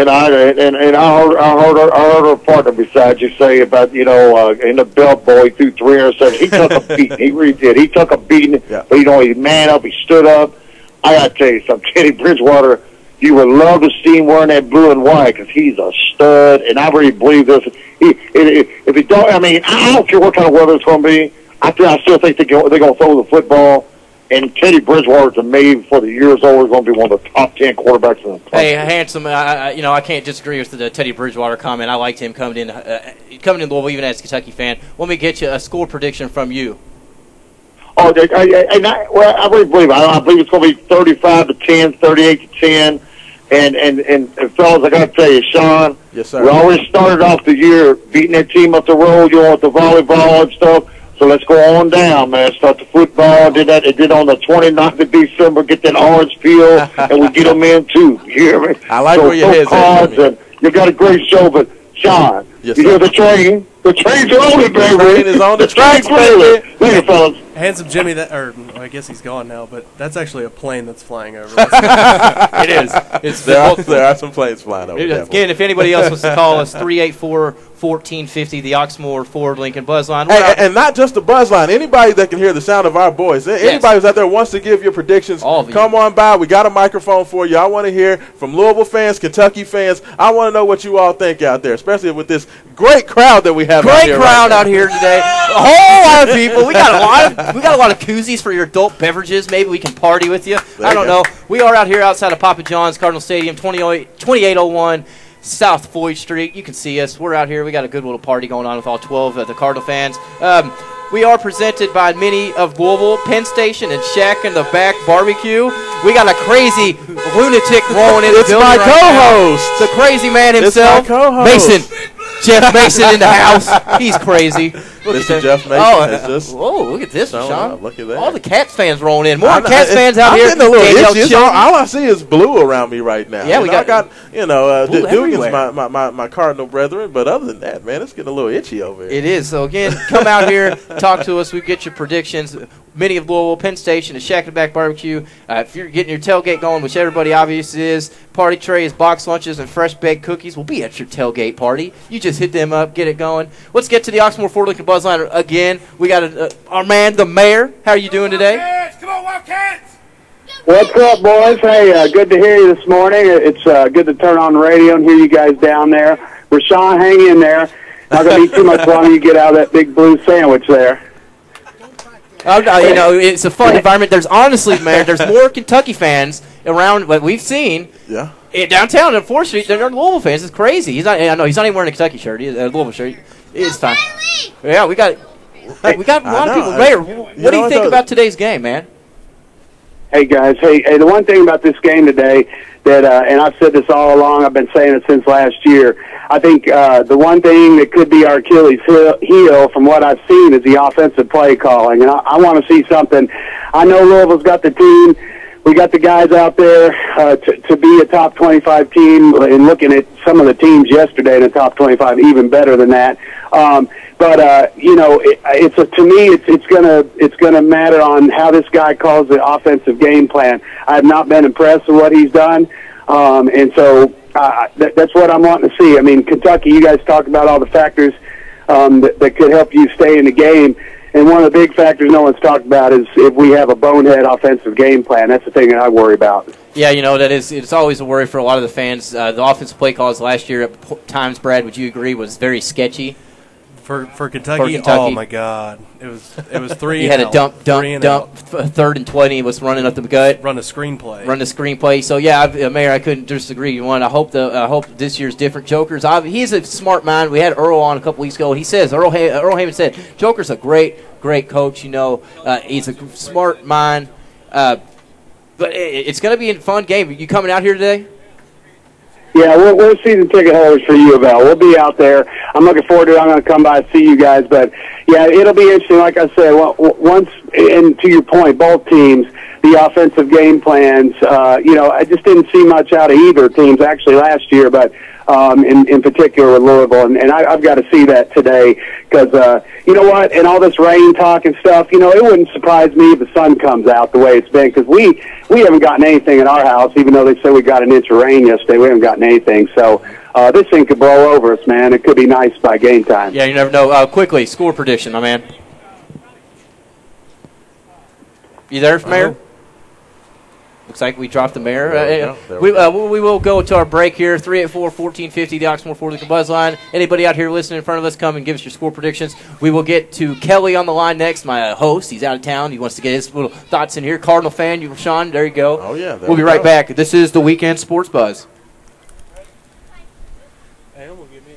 I heard our partner beside you say about, you know, in the belt boy threw 3 interceptions. He took a beating. He really did. He took a beating. Yeah. But, you know, he man up. He stood up. I got to tell you something. Teddy Bridgewater, you would love to see him wearing that blue and white because he's a stud. And I really believe this. If he don't, I mean, I don't care what kind of weather it's going to be. I still think they're going to throw the football. And Teddy Bridgewater's amazing for the years old. He's going to be one of the top 10 quarterbacks in the country. Hey, Handsome, I can't disagree with the Teddy Bridgewater comment. I liked him coming in Louisville, even as a Kentucky fan. Let me get you a score prediction from you. Oh, I really believe it. I believe it's going to be 35-10, 38-10. And fellas, I got to tell you, Sean, yes, sir. We always started off the year beating that team up the road, you know, with the volleyball and stuff. So let's go on down, man. Start the football. Did on the 29th of December. Get that orange peel, and we get them in too. You hear me? I like where your head's at. And you got a great show, but Sean, yes, you hear the train? The train's on it, baby. The train is on the tracks, baby. Later, fellas. Handsome Jimmy, I guess he's gone now, but that's actually a plane that's flying over. It is. There are some planes flying over. Again, if anybody else wants to call us, 384-1450, the Oxmoor Ford Lincoln Buzz Line. And not just the Buzz Line. Anybody that can hear the sound of our voice. Anybody who's out there wants to give your predictions, come on by. We got a microphone for you. I want to hear from Louisville fans, Kentucky fans. I want to know what you all think out there, especially with this great crowd that we have out here. Great crowd out here today. A whole lot of people. We got a lot of koozies for your adult beverages. Maybe we can party with you. I don't know. We are out here outside of Papa John's Cardinal Stadium, 2801 South Floyd Street. You can see us. We're out here. We got a good little party going on with all 12 of the Cardinal fans. We are presented by Mini of Louisville, Penn Station, and Shack in the Back Barbecue. We got a crazy lunatic rolling in the building. It's my co-host. The crazy man himself. It's my co-host. Mason. Jeff Mason in the house. He's crazy. Mr. Jeff Mason. Look at this, Sean. Look at that. All the Cats fans rolling in. More Cats fans out here. I'm getting a little itchy. All I see is blue around me right now. Yeah, I got Dugan's my Cardinal brethren, but other than that, man, it's getting a little itchy over here. It is. So, again, come out here, talk to us. We get your predictions. Many of Louisville, Penn Station, and Shack in the Back Barbecue. If you're getting your tailgate going, which everybody obviously is, party trays, box lunches, and fresh baked cookies will be at your tailgate party. You just hit them up, get it going. Let's get to the Oxmoor Ford Lincoln Buzz Line again. We got our man, the mayor. How are you doing today? Wildcats! Come on, Wildcats! What's up, boys? Hey, good to hear you this morning. It's good to turn on the radio and hear you guys down there. Rashawn, hang in there. Not going to eat too much longer. You get out of that big blue sandwich there. It's a fun environment. There's honestly, man, there's more Kentucky fans around what we've seen. Yeah. Downtown on 4th Street, there are Louisville fans. It's crazy. He's not even wearing a Kentucky shirt. He's a Louisville shirt. It's fine. Yeah, we got a lot of people. Mayor, what do you think about today's game, man? Hey, guys. Hey, the one thing about this game today that, and I've said this all along, I've been saying it since last year, I think the one thing that could be our Achilles heel from what I've seen is the offensive play calling. And I want to see something. I know Louisville's got the team. We got the guys out there to be a top 25 team, and looking at some of the teams yesterday in the top 25, even better than that. To me, it's gonna matter on how this guy calls the offensive game plan. I have not been impressed with what he's done, and so that's what I'm wanting to see. I mean, Kentucky, you guys talk about all the factors that could help you stay in the game. And one of the big factors no one's talked about is if we have a bonehead offensive game plan. That's the thing that I worry about. Yeah, it's always a worry for a lot of the fans. The offensive play calls last year at times, Brad, would you agree, was very sketchy? For Kentucky, Kentucky. oh my God, it was 3. He had a dump, 3rd and 20. Was running up the gut. Run a screenplay. So yeah, Mayor, I couldn't disagree. I hope this year's different. Joker's he's a smart mind. We had Earl on a couple weeks ago. He says Earl Heyman said Joker's a great coach. He's a smart mind. But it's going to be a fun game. You coming out here today? Yeah, we're season ticket holders for U of L. We'll be out there. I'm looking forward to it. I'm going to come by and see you guys. But, yeah, it'll be interesting. Like I said, once, and to your point, both teams, the offensive game plans, I just didn't see much out of either teams actually last year, but in particular with Louisville. And I've got to see that today because, you know what, and all this rain talk and stuff, it wouldn't surprise me if the sun comes out the way it's been because we haven't gotten anything in our house, even though they said we got an inch of rain yesterday. We haven't gotten anything. So this thing could blow over us, man. It could be nice by game time. Yeah, you never know. Quickly, score prediction, my man. You there, Mayor? Looks like we dropped the Mayor. We will go to our break here. 384-1450, the Oxmoor Ford Lincoln Buzz line. Anybody out here listening in front of us, come and give us your score predictions. We will get to Kelly on the line next, my host. He's out of town. He wants to get his little thoughts in here. Cardinal fan, Sean, there you go. Oh, yeah. We'll be right back. This is the Weekend Sports Buzz. Hey, I'm going to get me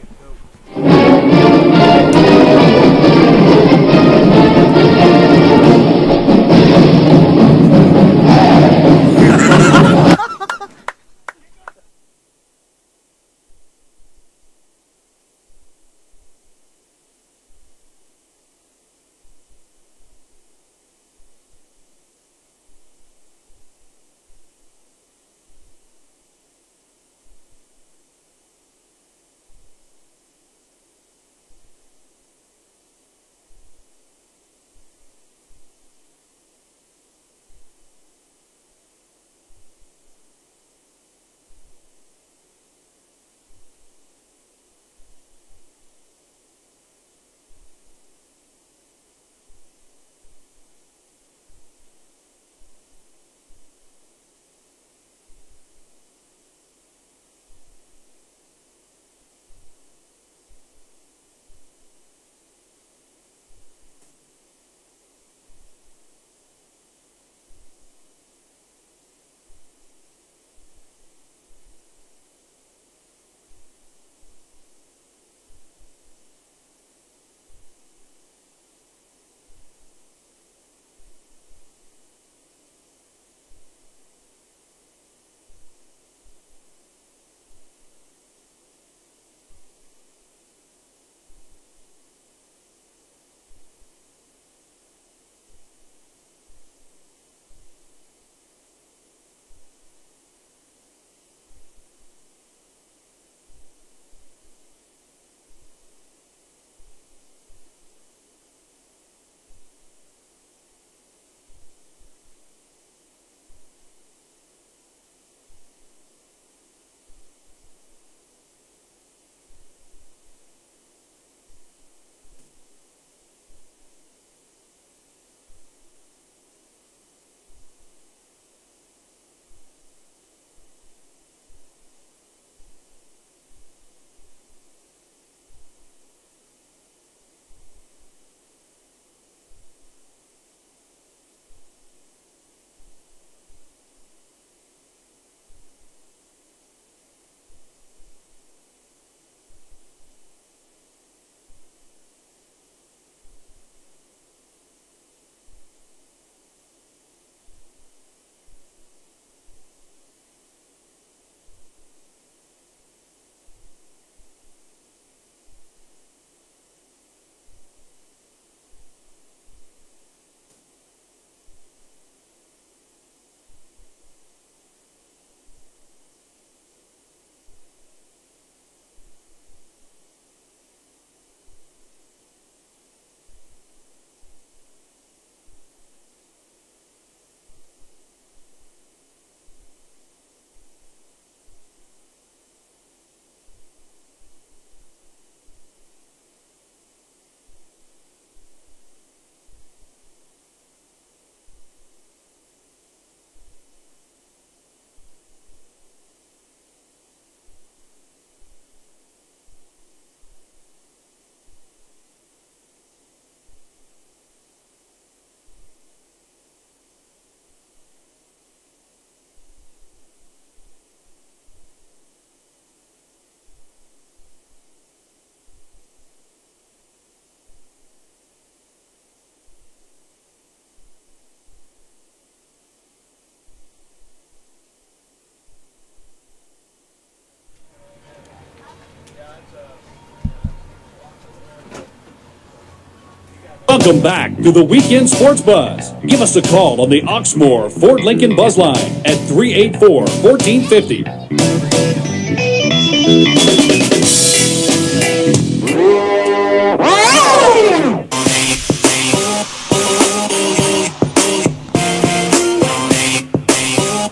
Welcome back to the Weekend Sports Buzz. Give us a call on the Oxmoor Ford Lincoln Buzz line at 384-1450.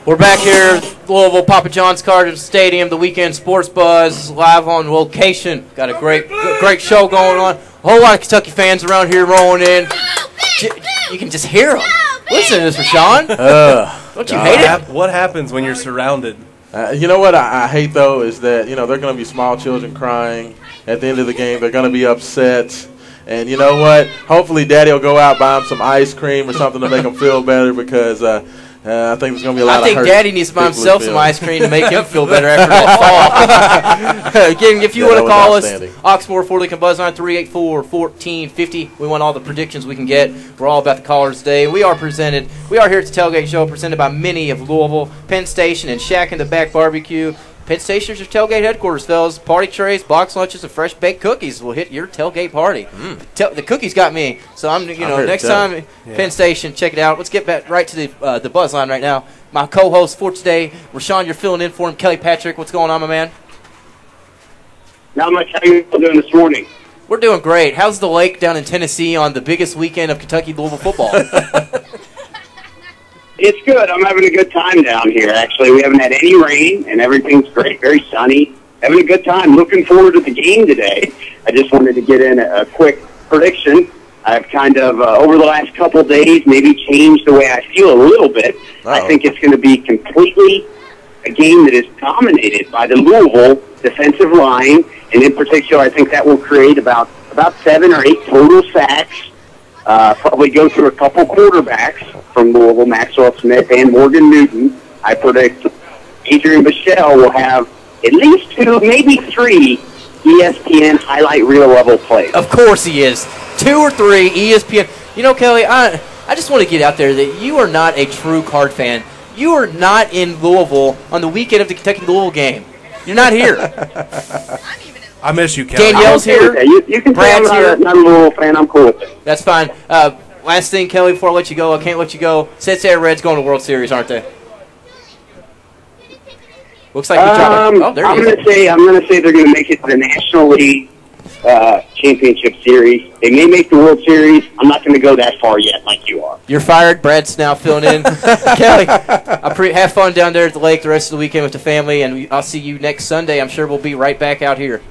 We're back here at Louisville, Papa John's Cardinal Stadium, the Weekend Sports Buzz, live on location. Got a great show going on. A whole lot of Kentucky fans around here rolling in. You can just hear them. Listen to this, Rashawn. Don't you hate it? What happens when you're surrounded? You know what I hate, though, is that, they're going to be small children crying at the end of the game. They're going to be upset. And you know what? Hopefully Daddy will go out, buy them some ice cream or something to make them feel better, because I think there's going to be a lot of hurt. I think Daddy needs to buy himself some ice cream to make him feel better after that fall. Again, if you want to call us, Oxmoor Ford Lincoln Buzz line 384-1450. We want all the predictions we can get. We're all about the callers today. We are here at the Tailgate Show, presented by Mini of Louisville, Penn Station, and Shack in the Back Barbecue. Penn Station's your tailgate headquarters, fellas. Party trays, box lunches, and fresh baked cookies will hit your tailgate party. The cookies got me, so I'm next time Penn Station, check it out. Let's get back right to the buzz line right now. My co-host for today, Rashawn, you're filling in for him. Kelly Patrick, what's going on, my man? Not much. How you doing this morning? We're doing great. How's the lake down in Tennessee on the biggest weekend of Kentucky Louisville football? It's good. I'm having a good time down here, actually. We haven't had any rain, and everything's great, very sunny. Having a good time. Looking forward to the game today. I just wanted to get in a quick prediction. I've kind of, over the last couple of days, maybe changed the way I feel a little bit. I think it's going to be completely a game that is dominated by the Louisville defensive line, and in particular, I think that will create about 7 or 8 total sacks. Probably go through a couple quarterbacks from Louisville, Maxwell Smith and Morgan Newton. I predict Adrian Bichelle will have at least 2, maybe 3 ESPN highlight reel level plays. Of course he is. 2 or 3 ESPN. You know, Kelly, I just want to get out there that you are not a true Card fan. You are not in Louisville on the weekend of the Kentucky-Louisville game. You're not here. I miss you, Kelly. Danielle's here. You can say I'm not a Louisville fan. I'm cool with it. That's fine. Last thing, Kelly, before I let you go, I can't let you go. Cincinnati Reds going to World Series, aren't they? Looks like you dropped it. Oh, there you go. I'm going to say they're going to make it to the National League Championship Series. They may make the World Series. I'm not going to go that far yet, like you are. You're fired. Brad's now filling in. Kelly, have fun down there at the lake the rest of the weekend with the family, and I'll see you next Sunday. I'm sure we'll be right back out here.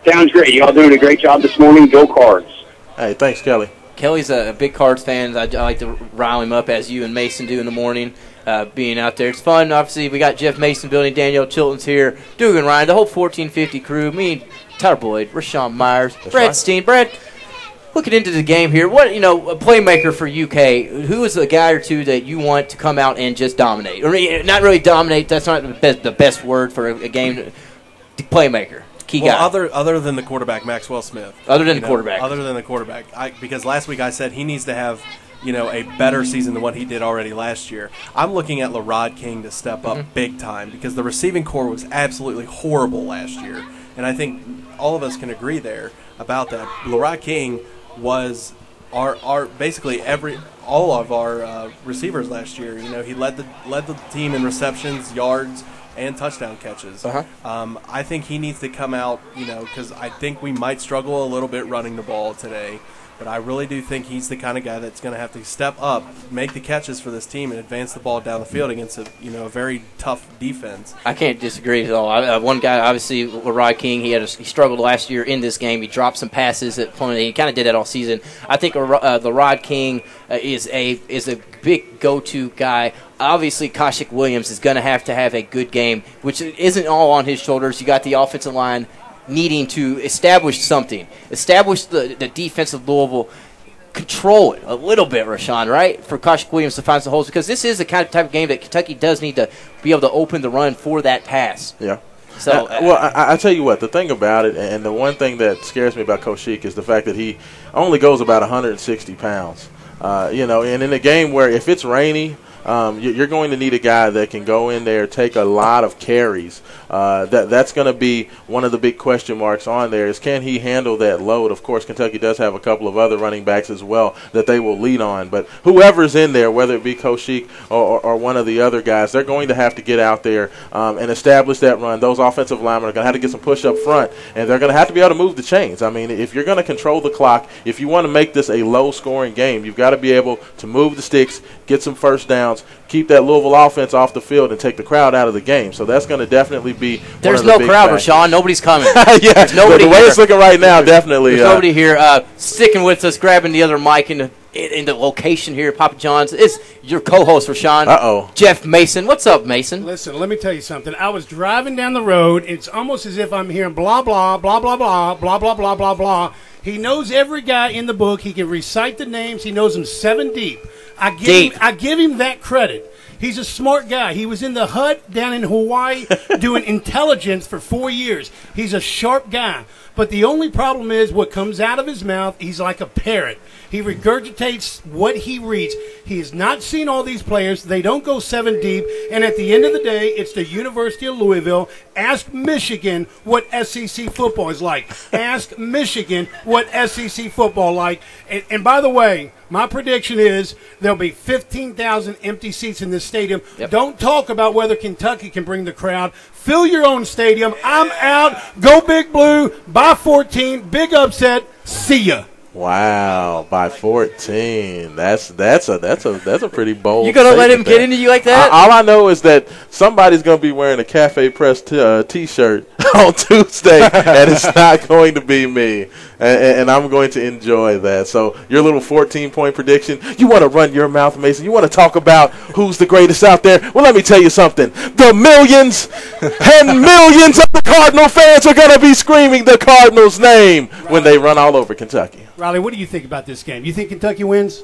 Sounds great. You all doing a great job this morning. Go Cards. Hey, thanks, Kelly. Kelly's a big Cards fan. I like to rile him up, as you and Mason do in the morning, being out there. It's fun. Obviously, we got Jeff Mason building. Danielle Chilton's here. Dugan Ryan, the whole 1450 crew. Me, Tyler Boyd, Rashawn Myers, Brad Steen. Brad, looking into the game here, a playmaker for UK, who is a guy or two that you want to come out and just dominate? Or not really dominate. That's not the best word for a game. Playmaker. Key guy. Other than the quarterback, Maxwell Smith. Other than the quarterback. Because last week I said he needs to have, a better season than what he did already last year. I'm looking at LaRod King to step up big time, because the receiving core was absolutely horrible last year. And I think all of us can agree there about that. LaRod King was basically all of our receivers last year. He led the team in receptions, yards, and touchdown catches. I think he needs to come out, because I think we might struggle a little bit running the ball today. But I really do think he's the kind of guy that's going to have to step up, make the catches for this team, and advance the ball down the field against a very tough defense. I can't disagree at all. One guy, obviously, LaRod King, he struggled last year in this game. He dropped some passes at point. He kind of did that all season. I think LaRod King is a big go-to guy. Obviously, Koshik Williams is going to have a good game, which isn't all on his shoulders. You got the offensive line needing to establish something, establish the defense of Louisville, control it a little bit, Rashawn, right, for Koshik Williams to find some holes, because this is the type of game that Kentucky does need to be able to open the run for that pass. Yeah. So, I tell you what, the thing about it, and the one thing that scares me about Koshik is the fact that he only goes about 160 pounds. And in a game where if it's rainy you're going to need a guy that can go in there, take a lot of carries. That's going to be one of the big question marks on there is can he handle that load? Of course, Kentucky does have a couple of other running backs as well that they will lead on. But whoever's in there, whether it be Coach Sheik or one of the other guys, they're going to have to get out there and establish that run. Those offensive linemen are going to have to get some push up front, and they're going to have to be able to move the chains. I mean, if you're going to control the clock, if you want to make this a low-scoring game, you've got to be able to move the sticks, get some first downs, keep that Louisville offense off the field, and take the crowd out of the game. So that's going to definitely be There's one of no the big crowd, factors. Rashawn. Nobody's coming. Yeah, There's nobody the way here. it's looking right now, definitely. There's nobody here. Sticking with us, grabbing the other mic in the location here at Papa John's is your co-host, Rashawn. Uh-oh. Jeff Mason. What's up, Mason? Listen, let me tell you something. I was driving down the road. It's almost as if I'm hearing blah, blah, blah, blah, blah, blah, blah, blah, blah, blah. He knows every guy in the book. He can recite the names. He knows them 7 deep. I give him that credit. He's a smart guy. He was in the hut down in Hawaii doing intelligence for 4 years. He's a sharp guy. But the only problem is what comes out of his mouth, he's like a parrot. He regurgitates what he reads. He has not seen all these players. They don't go 7 deep. And at the end of the day, it's the University of Louisville. Ask Michigan what SEC football is like. Ask Michigan what SEC football like. And by the way, my prediction is there'll be 15,000 empty seats in this stadium. Yep. Don't talk about whether Kentucky can bring the crowd. Fill your own stadium. I'm out. Go Big Blue. By 14. Big upset. See ya. Wow, by 14. That's a pretty bold. You gonna let him statement get there. into you like that? All I know is that somebody's gonna be wearing a Cafe Press T-shirt on Tuesday, and it's not going to be me. And I'm going to enjoy that. So your little 14-point prediction. You want to run your mouth, Mason? You want to talk about who's the greatest out there? Well, let me tell you something. The millions and millions of the Cardinal fans are going to be screaming the Cardinals' name when they run all over Kentucky. Riley, what do you think about this game? You think Kentucky wins?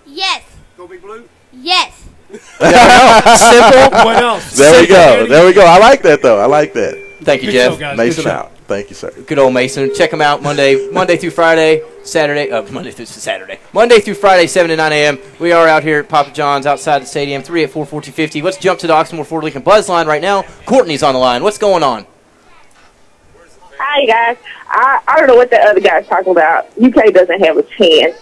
Yes. Go Big Blue? Yes. Simple. What else? There we go. There we go. I like that, though. I like that. Thank you, Good Jeff. show, guys. Mason Good show. out. Thank you, sir. Good old Mason. Check him out Monday through Friday, Monday through Friday, 7 to 9 a.m. We are out here at Papa John's outside the stadium, 384-1450. Let's jump to the Oxmoor Ford Lincoln Buzz line right now. Courtney's on the line. What's going on? Hi, guys. I don't know what the other guy's talking about. UK doesn't have a chance.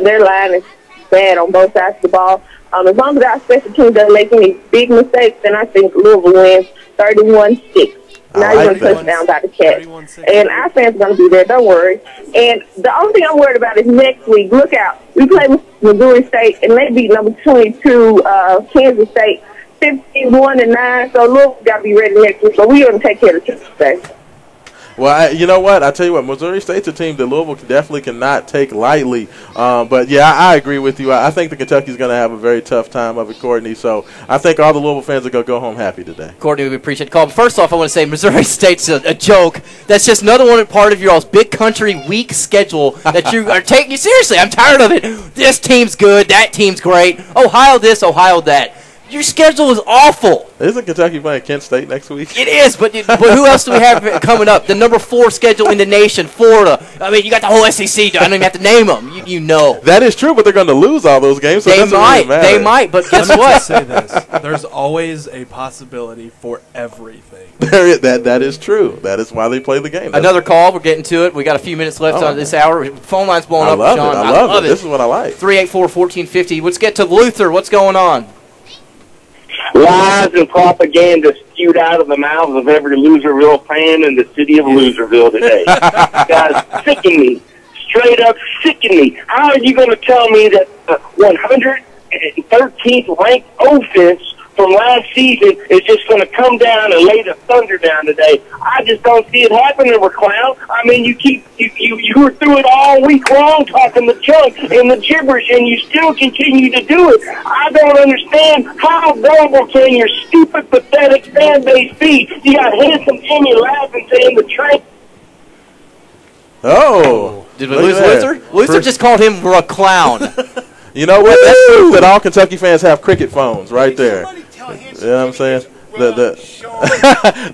Their line is bad on both sides of the ball. As long as our special team doesn't make any big mistakes, then I think Louisville wins 31-6. Not even a touchdown by the Cats. And our fans are going to be there, don't worry. And the only thing I'm worried about is next week. Look out. We play with Missouri State, and they beat number 22, Kansas State, 15-1-9. So Louisville got to be ready next week. So we're going to take care of the Tuesday. Well, you know what? I tell you what, Missouri State's a team that Louisville definitely cannot take lightly. But, yeah, I agree with you. I think the Kentucky's going to have a very tough time of it, Courtney. So I think all the Louisville fans are going to go home happy today. Courtney, we appreciate the call. But first off, I want to say Missouri State's a joke. That's just another one part of your all's big country week schedule that you are taking seriously. I'm tired of it. This team's good. That team's great. Ohio this, Ohio that. Your schedule is awful. Isn't Kentucky playing Kent State next week? It is, but who else do we have coming up? The number 4 schedule in the nation, Florida. I mean, you got the whole SEC. I don't even have to name them. You know. That is true, but they're going to lose all those games. So they it doesn't might. Really matter. They might, but guess Let me what? just say this. There's always a possibility for everything. That is true. That is why they play the game. Another call. We're getting to it. We got a few minutes left on this hour. Phone line's blowing up, John. I love it. This is what I like. 384-1450. Let's get to Luther. What's going on? Lies and propaganda spewed out of the mouths of every Loserville fan in the city of Loserville today. Guys, sicken me. Straight up sicken me. How are you going to tell me that the 113th ranked offense from last season is just going to come down and lay the thunder down today? I just don't see it happening, McCloud. I mean, you were through it all week long talking the junk and the gibberish, and you still continue to do it. I don't understand how gullible can your stupid, pathetic fan base be? You got handsome Timmy laughing, saying the trick. Oh. Did we lose Luther? Luther just called him a clown. You know what? That's proof that all Kentucky fans have cricket phones right there. You know what I'm saying?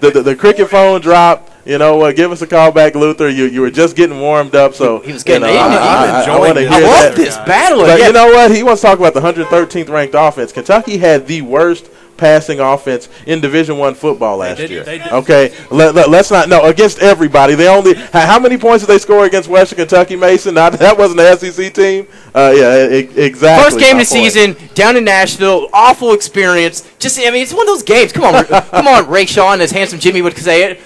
The cricket phone dropped. you know what? Give us a call back, Luther. You were just getting warmed up, so he was getting. I want to hear that. I love this battle. But you know what? He wants to talk about the 113th ranked offense. Kentucky had the worst passing offense in Division I football last year. Okay, let's not against everybody. They only how many points did they score against Western Kentucky, Mason? That wasn't the SEC team. Exactly. First game of the season down in Nashville. Awful experience. It's one of those games. Come on, Ray Shawn, as handsome Jimmy would say it.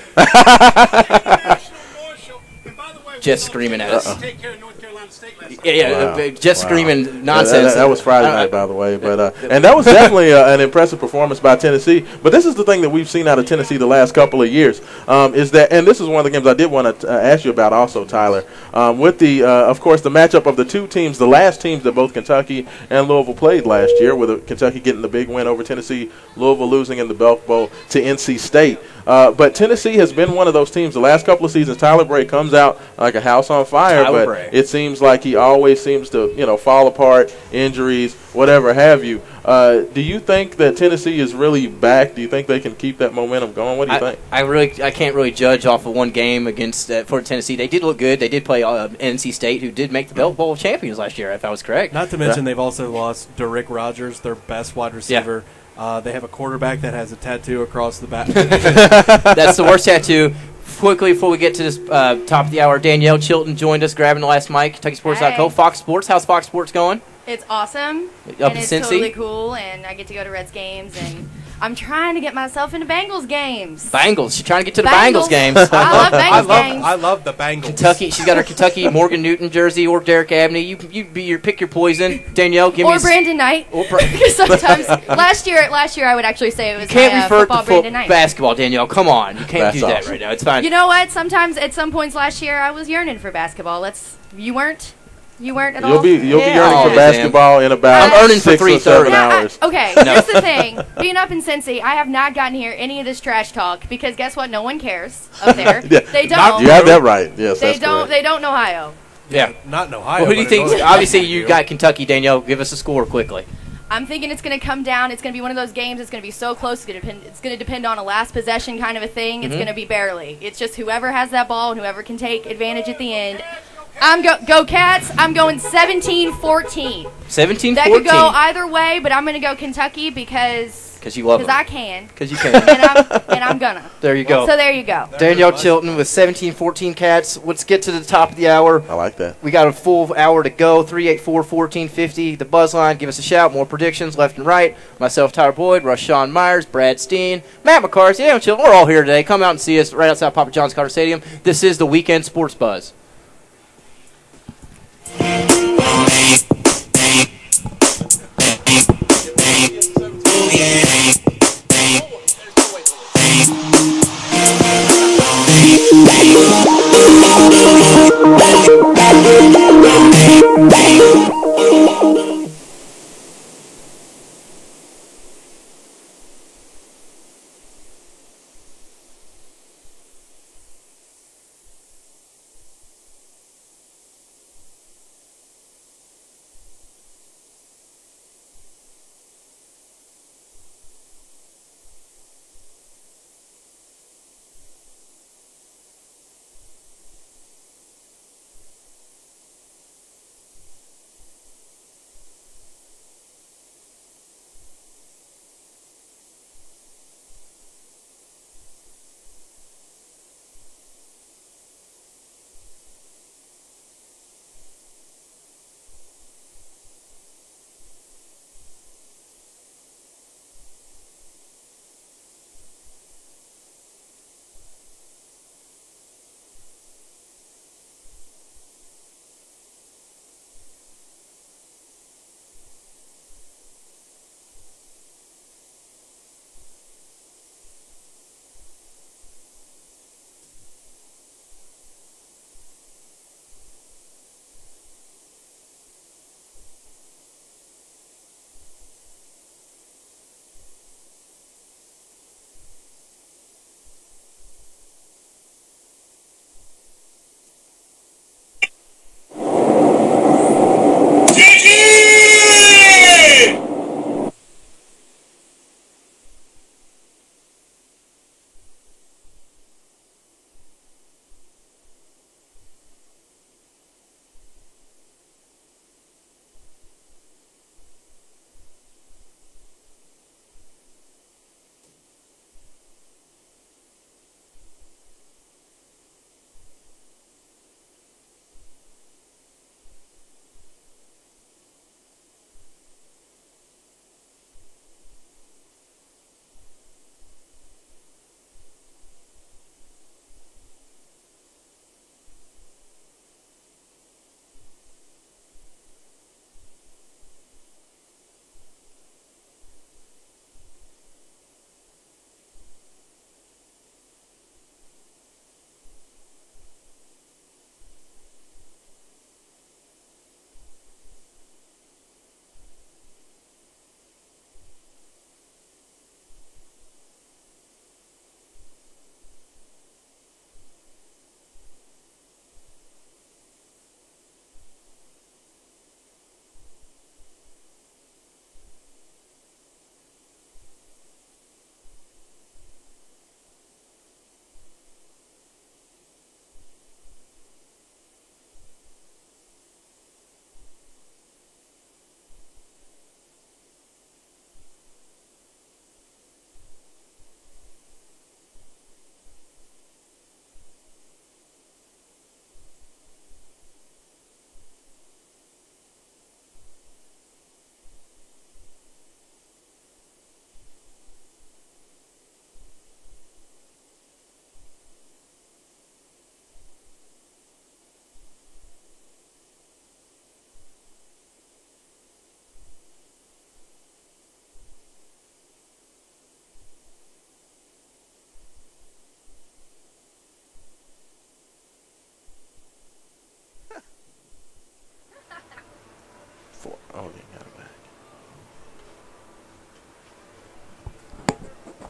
Just screaming at us. Just screaming nonsense. That was Friday night, by the way. But and that was definitely an impressive performance by Tennessee. But this is the thing that we've seen out of Tennessee the last couple of years is that, and this is one of the games I did want to ask you about also, Tyler. With the, of course, the matchup of the two teams, the last teams that both Kentucky and Louisville played last year, with Kentucky getting the big win over Tennessee, Louisville losing in the Belk Bowl to NC State. But Tennessee has been one of those teams the last couple of seasons. Tyler Bray comes out like a house on fire, it seems like he always seems to, fall apart, injuries, whatever have you. Do you think that Tennessee is really back? Do you think they can keep that momentum going? What do you think? I can't really judge off of one game against for Tennessee. They did look good. They did play NC State, who did make the Belk Bowl champions last year, if I was correct. Not to mention they've also lost Derrick Rogers, their best wide receiver. Yeah. They have a quarterback that has a tattoo across the back. That's the worst tattoo. Quickly, before we get to this top of the hour, Danielle Chilton joined us, grabbing the last mic. KentuckySports.co, Fox Sports. How's Fox Sports going? It's awesome. Up in it's Cincy? Totally cool, and I get to go to Reds games, and I'm trying to get myself into Bengals games. Bengals. She's trying to get to the Bengals games. I love Bengals games. I love the Bengals. Kentucky. She's got her Kentucky Morgan Newton jersey or Derek Abney. You pick your poison. Danielle, give me. Or Brandon Knight. Because sometimes last year I would actually say it was can't refer football to Brandon Knight. Basketball, Danielle. Come on, you can't That's do that awesome. right now. It's fine. You know what? Sometimes at some points last year I was yearning for basketball. You weren't. You weren't at all. You'll be yearning for basketball in about I'm earning for 6 or 7 hours. Okay, here's the thing. Being up in Cincy, I have not gotten to hear any of this trash talk because guess what? No one cares up there. They don't. You have that right. Yes, they that's don't. correct. They don't know Ohio. Yeah, not in Ohio. Well, who do you think? Obviously, you got Kentucky. Danielle, give us a score quickly. I'm thinking it's going to come down. It's going to be one of those games. It's going to be so close. It's going to depend on a last possession kind of a thing. It's going to be barely. It's just whoever has that ball and whoever can take advantage at the end. Go Cats. I'm going 17-14. 17-14. That could go either way, but I'm going to go Kentucky because you love I can. Because you can. and I'm gonna. There you go. So there you go. Danielle Chilton with 17-14 Cats. Let's get to the top of the hour. I like that. We got a full hour to go. 384-1450. The buzz line. Give us a shout. More predictions left and right. Myself, Tyler Boyd, Rashawn Myers, Brad Steen, Matt McCarthy, Danielle Chilton. We're all here today. Come out and see us right outside Papa John's Carter Stadium. This is the Weekend Sports Buzz.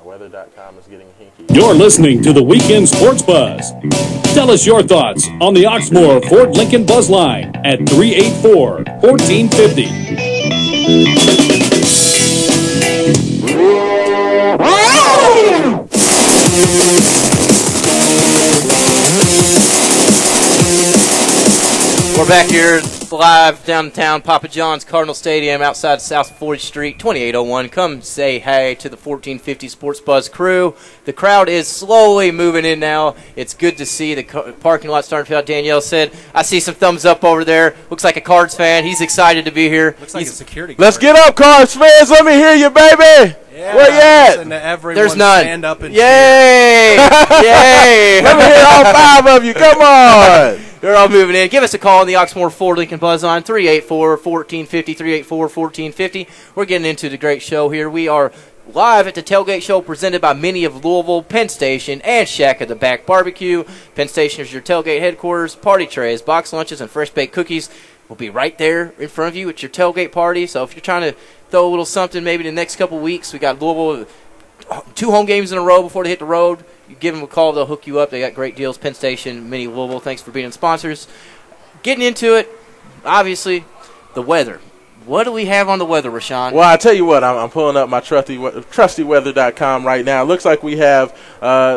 Weather.com is getting hinky. You're listening to the Weekend Sports Buzz. Tell us your thoughts on the Oxmoor Ford Lincoln Buzz Line at 384-1450. We're back here live downtown Papa John's Cardinal Stadium outside South 40th Street, 2801. Come say hey to the 1450 Sports Buzz crew. The crowd is slowly moving in now. It's good to see the parking lot starting to fill out. Danielle said, I see some thumbs up over there. Looks like a Cards fan. He's excited to be here. Looks like a security guard. Let's get up, Cards fans. Let me hear you, baby. Yeah, where you at? There's none. Stand up and Yay! Yay! Let me hear all 5 of you. Come on. They're all moving in. Give us a call on the Oxmoor Ford Lincoln Buzz line, 384-1450, 384-1450. We're getting into the great show here. We are live at the Tailgate Show presented by Mini of Louisville, Penn Station, and Shack at the Back Barbecue. Penn Station is your tailgate headquarters. Party trays, box lunches, and fresh-baked cookies will be right there in front of you at your tailgate party. So if you're trying to throw a little something maybe the next couple weeks, we got Louisville 2 home games in a row before they hit the road. You give them a call, they'll hook you up. They got great deals. Penn Station, Mini Louisville, thanks for being sponsors. Getting into it, obviously, the weather. What do we have on the weather, Rashawn? Well, I tell you what, I'm pulling up my trustyweather.com right now. It looks like we have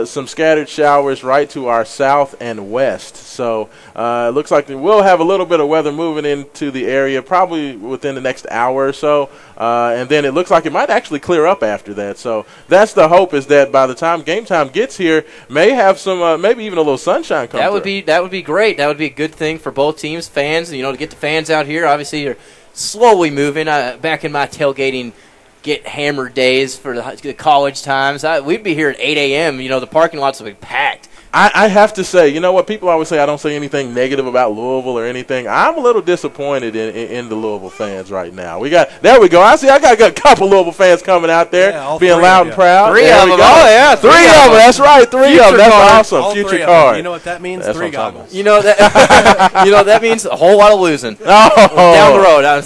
some scattered showers right to our south and west. So it looks like we'll have a little bit of weather moving into the area probably within the next hour or so. And then it looks like it might actually clear up after that. So that's the hope, is that by the time game time gets here, may have some maybe even a little sunshine come through. That would be great. That would be a good thing for both teams, fans. You know, to get the fans out here. Obviously, you're slowly moving. Back in my tailgating get hammered days for the college times, we'd be here at 8 a.m. You know, the parking lots would be packed. I have to say, you know what, people always say I don't say anything negative about Louisville or anything. I'm a little disappointed in the Louisville fans right now. There we go. I got a couple Louisville fans coming out there, being loud and proud. 3 of them. Oh, yeah. 3 of them. That's right. 3 of them. That's awesome. Future card. You know what that means? That's 3 goggles. You know that means a whole lot of losing. Oh. Down the road. I'm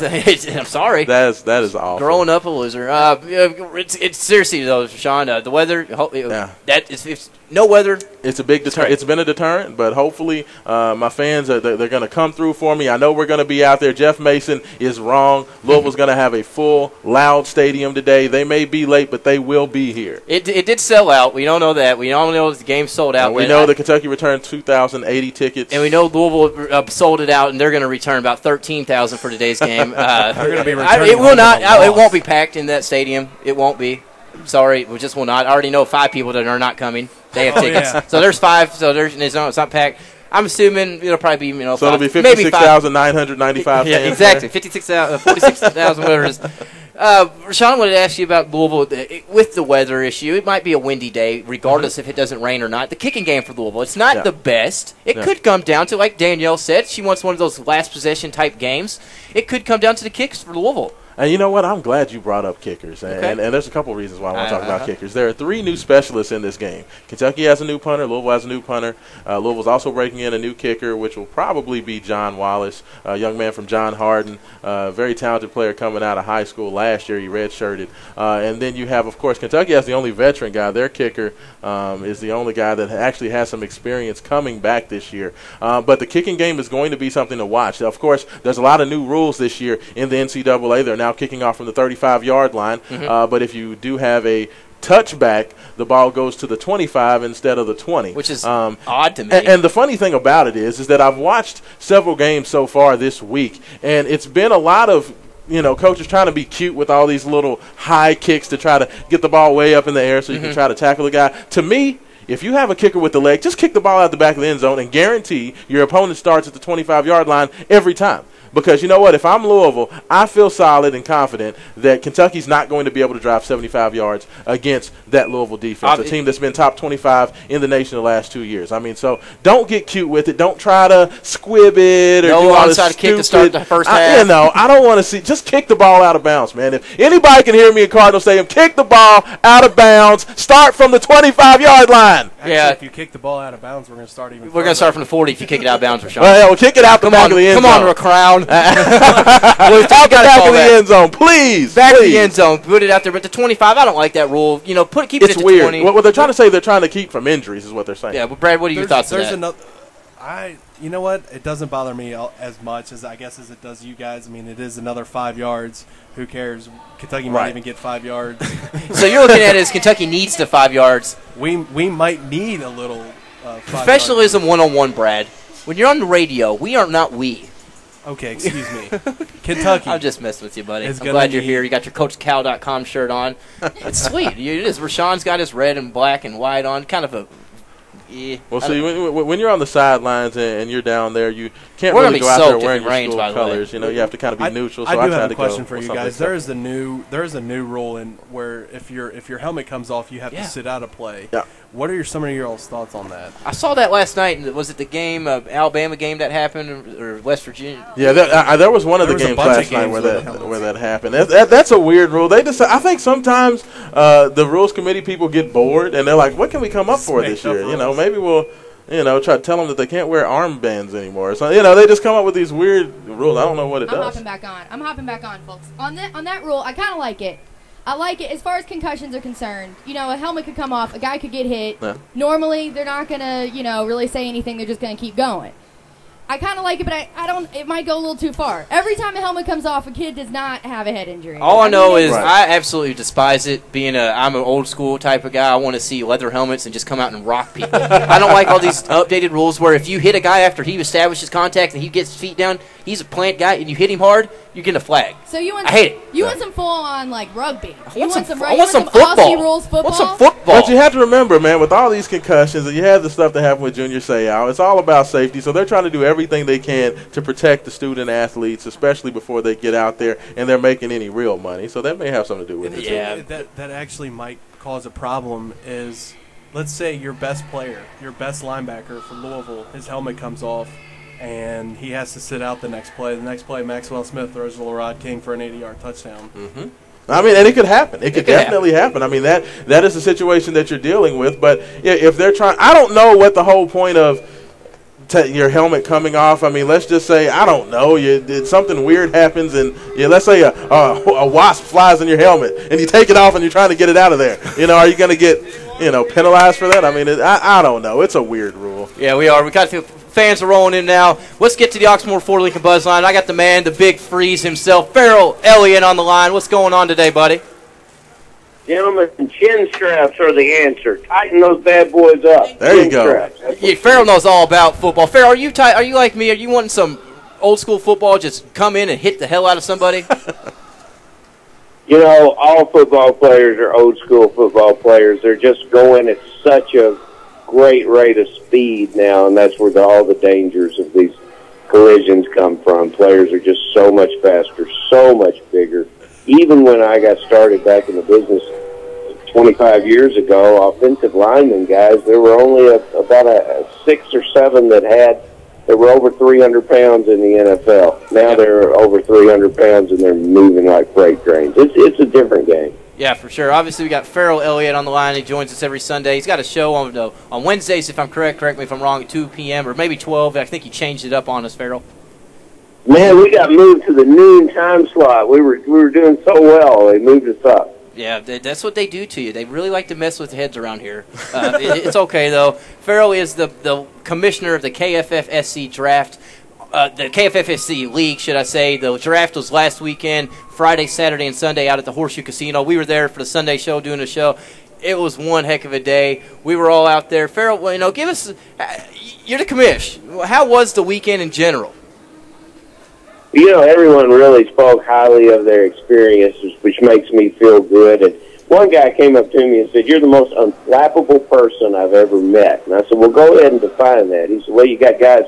sorry. That is awful. Growing up a loser. It's seriously though, Sean. The weather. It's no weather. It's a big deterrent. It's been a deterrent, but hopefully my fans they're going to come through for me. I know we're going to be out there. Jeff Mason is wrong. Louisville's going to have a full, loud stadium today. They may be late, but they will be here. It did sell out. We don't know that. We don't know the game sold out. And we know that Kentucky returned 2,080 tickets. And we know Louisville sold it out, and they're going to return about 13,000 for today's game. They're going to be returning. It will not. It won't be packed in that stadium. It won't be. Sorry, we just will not. I already know 5 people that are not coming. They have tickets. Yeah. So there's 5. So it's not packed. I'm assuming it'll probably be, so it'll be 56,995. Yeah, exactly. 46,000, whatever it is. Rashawn, I wanted to ask you about Louisville. With the weather issue, it might be a windy day, regardless if it doesn't rain or not. The kicking game for Louisville, it's not the best. It could come down to, like Danielle said, she wants one of those last possession type games. It could come down to the kicks for Louisville. And you know what? I'm glad you brought up kickers. And there's a couple reasons why I want to talk about kickers. There are 3 new specialists in this game. Kentucky has a new punter. Louisville has a new punter. Louisville's also breaking in a new kicker, which will probably be John Wallace, a young man from John Hardin, very talented player coming out of high school last year. He redshirted. And then you have, of course, Kentucky has the only veteran guy. Their kicker is the only guy that actually has some experience coming back this year. But the kicking game is going to be something to watch. Of course, there's a lot of new rules this year in the NCAA. They're now kicking off from the 35-yard line. But if you do have a touchback, the ball goes to the 25 instead of the 20. Which is odd to me. And the funny thing about it is that I've watched several games so far this week, and it's been a lot of coaches trying to be cute with all these little high kicks to try to get the ball way up in the air so you can try to tackle the guy. To me, if you have a kicker with the leg, just kick the ball out the back of the end zone and guarantee your opponent starts at the 25-yard line every time. Because you know what? If I'm Louisville, I feel solid and confident that Kentucky's not going to be able to drive 75 yards against that Louisville defense, a team that's been top 25 in the nation the last 2 years. I mean, so don't get cute with it. Don't try to squib it or do all this stupid kick to start the first half. I don't want to see. Just kick the ball out of bounds, man. If anybody can hear me in Cardinal Stadium, kick the ball out of bounds. Start from the 25-yard line. Actually, if you kick the ball out of bounds, we're going to start even. We're going to start from the 40 if you kick it out of bounds, Rashawn. Well, kick it out the back of the end zone. Come on, Crown. Out the back of the end zone, please. Back of the end zone. Put it out there. But the 25, I don't like that rule. You know, keep it at the 20. It's weird. What they're trying to say, they're trying to keep from injuries is what they're saying. Yeah, but Brad, what are your thoughts on that? You know what? It doesn't bother me as much as as it does you guys. I mean, it is another 5 yards. Who cares? Kentucky might even get 5 yards. So you're looking at it as Kentucky needs the 5 yards. We might need a little. Professionalism 101, Brad. When you're on the radio, we are not we. Okay, excuse me. Kentucky. I'm just messing with you, buddy. I'm glad you're here. You got your CoachCal.com shirt on. It's sweet. It is. Rashawn's got his red and black and white on. Kind of a. Yeah, well, see, when you're on the sidelines and you're down there, you can't really go out there wearing your school colors. You know, you have to kind of be neutral. So I do have a question for you guys. There is a new rule in where if your helmet comes off, you have to sit out a play. Yeah. What are some of your all's thoughts on that? I saw that last night. Was it the game, Alabama game that happened, or West Virginia? Yeah, there was one of the games last night where that happened. That's a weird rule. They just, I think sometimes the rules committee people get bored and they're like, "What can we come up for this year? You know, maybe we'll." Try to tell them that they can't wear armbands anymore. So, they just come up with these weird rules. I don't know what it does. I'm hopping back on, folks. On that rule, I kind of like it. I like it as far as concussions are concerned. A helmet could come off, a guy could get hit. Yeah. Normally, they're not going to, really say anything. They're just going to keep going. I kind of like it, but I don't. It might go a little too far. Every time a helmet comes off, a kid does not have a head injury. All I know is I absolutely despise it. I'm an old school type of guy. I want to see leather helmets and just come out and rock people. I don't like all these updated rules where if you hit a guy after he establishes contact and he gets his feet down, he's a plant guy, and you hit him hard, you get a flag. So I hate it. You want some full on rugby? I want some football. Aussie rules football. I want some football. But you have to remember, man, with all these concussions, and you have the stuff that happened with Junior Seau, it's all about safety. So they're trying to do everything they can to protect the student athletes, especially before they get out there and they're making any real money. So that may have something to do with it. Yeah, that actually might cause a problem. Is let's say your best player, your best linebacker for Louisville, his helmet comes off, and he has to sit out the next play. The next play, Maxwell Smith throws to LaRod King for an 80-yard touchdown. Mm-hmm. I mean, and it could happen. It could definitely happen. I mean, that is the situation that you're dealing with. But if they're trying, I don't know what the whole point of your helmet coming off. I mean, let's just say, I don't know, something weird happens, and let's say a wasp flies in your helmet, and you take it off and you're trying to get it out of there. Are you going to get penalized for that? I mean, I don't know. It's a weird rule. Yeah, we are. We got to. Fans are rolling in now. Let's get to the Oxmoor Ford Lincoln Buzz line. I got the man, the big freeze himself, Farrell Elliott, on the line. What's going on today, buddy? Gentlemen, chin straps are the answer. Tighten those bad boys up. There you go. Yeah, Farrell knows all about football. Farrell, are you like me? Are you wanting some old school football? Just come in and hit the hell out of somebody? All football players are old school football players. They're just going at such a great rate of speed now, and that's where all the dangers of these collisions come from. Players are just so much faster, so much bigger. Even when I got started back in the business 25 years ago, offensive linemen guys, there were only about a 6 or 7 that were over 300 pounds in the NFL. Now they're over 300 pounds and they're moving like freight trains. It's a different game. Yeah, for sure. Obviously, we got Farrell Elliott on the line. He joins us every Sunday. He's got a show on Wednesdays, if I'm correct. Correct me if I'm wrong, at 2 p.m. or maybe 12. I think he changed it up on us, Farrell. Man, we got moved to the noon time slot. We were doing so well. They moved us up. Yeah, that's what they do to you. They really like to mess with heads around here. It's okay, though. Farrell is the commissioner of the KFFSC draft. The KFFSC League, should I say. The draft was last weekend, Friday, Saturday, and Sunday out at the Horseshoe Casino. We were there for the Sunday show, doing a show. It was one heck of a day. We were all out there. Farrell, give us – you're the commish. How was the weekend in general? Everyone really spoke highly of their experiences, which makes me feel good. And one guy came up to me and said, "You're the most unflappable person I've ever met." And I said, "Well, go ahead and define that." He said, "Well, you got guys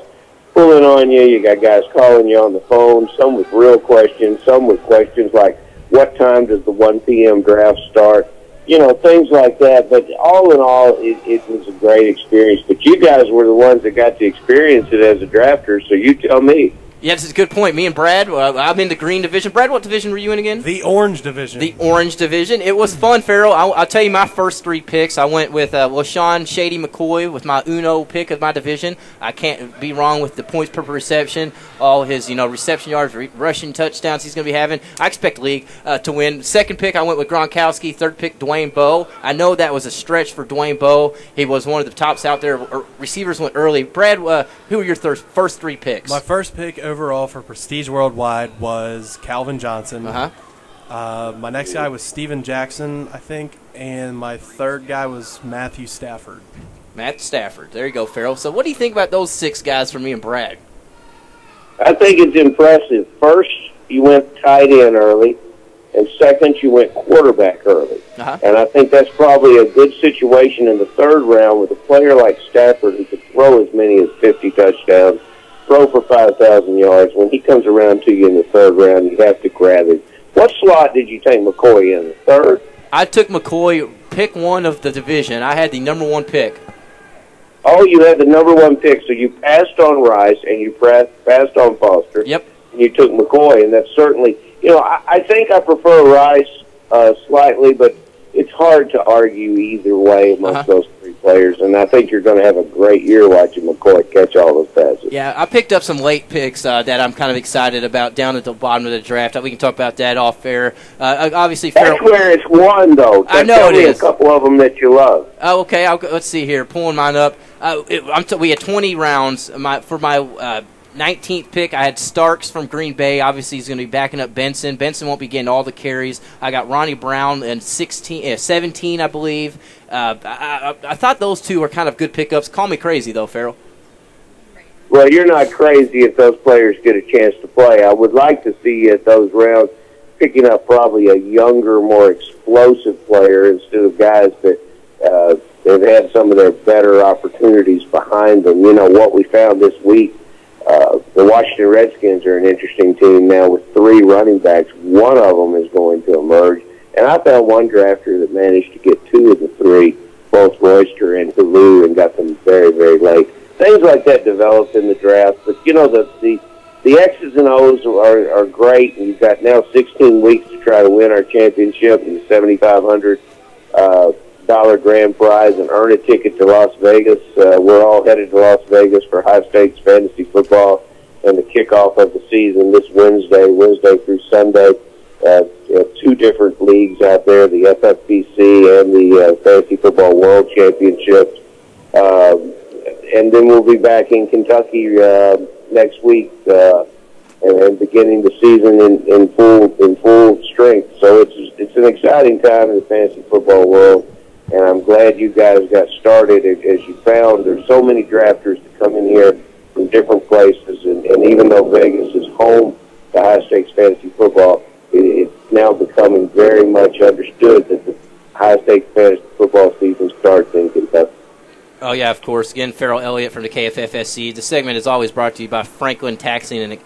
pulling on you. You got guys calling you on the phone, some with real questions, some with questions like, what time does the 1 p.m. draft start? Things like that." But all in all, it was a great experience. But you guys were the ones that got to experience it as a drafter, so you tell me. Yeah, that's a good point. Me and Brad, I'm in the green division. Brad, what division were you in again? The orange division. The orange division. It was fun, Farrell. I'll tell you my first 3 picks. I went with LaShawn Shady McCoy with my Uno pick of my division. I can't be wrong with the points per reception, all his reception yards, rushing touchdowns he's going to be having. I expect the league to win. Second pick, I went with Gronkowski. Third pick, Dwayne Bowe. I know that was a stretch for Dwayne Bowe. He was one of the tops out there. Receivers went early. Brad, who were your first 3 picks? My first pick overall for Prestige Worldwide was Calvin Johnson. My next guy was Steven Jackson, I think, and my third guy was Matthew Stafford. Matt Stafford. There you go, Farrell. So what do you think about those 6 guys for me and Brad? I think it's impressive. First, you went tight end early, and second, you went quarterback early. And I think that's probably a good situation in the third round with a player like Stafford who could throw as many as 50 touchdowns, throw for 5,000 yards. When he comes around to you in the third round, you have to grab him. What slot did you take McCoy in, the third? I took McCoy, pick 1 of the division. I had the number 1 pick. Oh, you had the number 1 pick, so you passed on Rice and you passed on Foster. Yep. And you took McCoy, and that's certainly, I think I prefer Rice slightly, but it's hard to argue either way amongst those 3 players, and I think you're going to have a great year watching McCoy catch all those passes. Yeah, I picked up some late picks that I'm kind of excited about down at the bottom of the draft. We can talk about that off air. Obviously, that's where it's won, though. I know it is. A couple of them that you love. Oh, okay. Let's see here. Pulling mine up. We had 20 rounds. For my 19th pick, I had Starks from Green Bay. Obviously, he's going to be backing up Benson. Benson won't be getting all the carries. I got Ronnie Brown in 17, I believe. I thought those 2 were kind of good pickups. Call me crazy, though, Farrell. Well, you're not crazy if those players get a chance to play. I would like to see at those rounds picking up probably a younger, more explosive player instead of guys that have had some of their better opportunities behind them. What we found this week, the Washington Redskins are an interesting team now with 3 running backs. One of them is going to emerge. And I found one drafter that managed to get 2 of the 3, both Royster and Hulu, and got them very, very late. Things like that developed in the draft. But, the X's and O's are great, and you've got now 16 weeks to try to win our championship and the $7,500 grand prize and earn a ticket to Las Vegas. We're all headed to Las Vegas for high-stakes fantasy football and the kickoff of the season this Wednesday through Sunday. 2 different leagues out there, the FFPC and the Fantasy Football World Championships. And then we'll be back in Kentucky next week and beginning the season in full strength. So it's an exciting time in the fantasy football world. And I'm glad you guys got started. As you found, there's so many drafters that come in here from different places. And even though Vegas is home to high-stakes fantasy football, it's now becoming very much understood that the high-stakes fantasy football season starts in Kentucky. Oh, yeah, of course. Again, Farrell Elliott from the KFFSC. The segment is always brought to you by Franklin Taxes and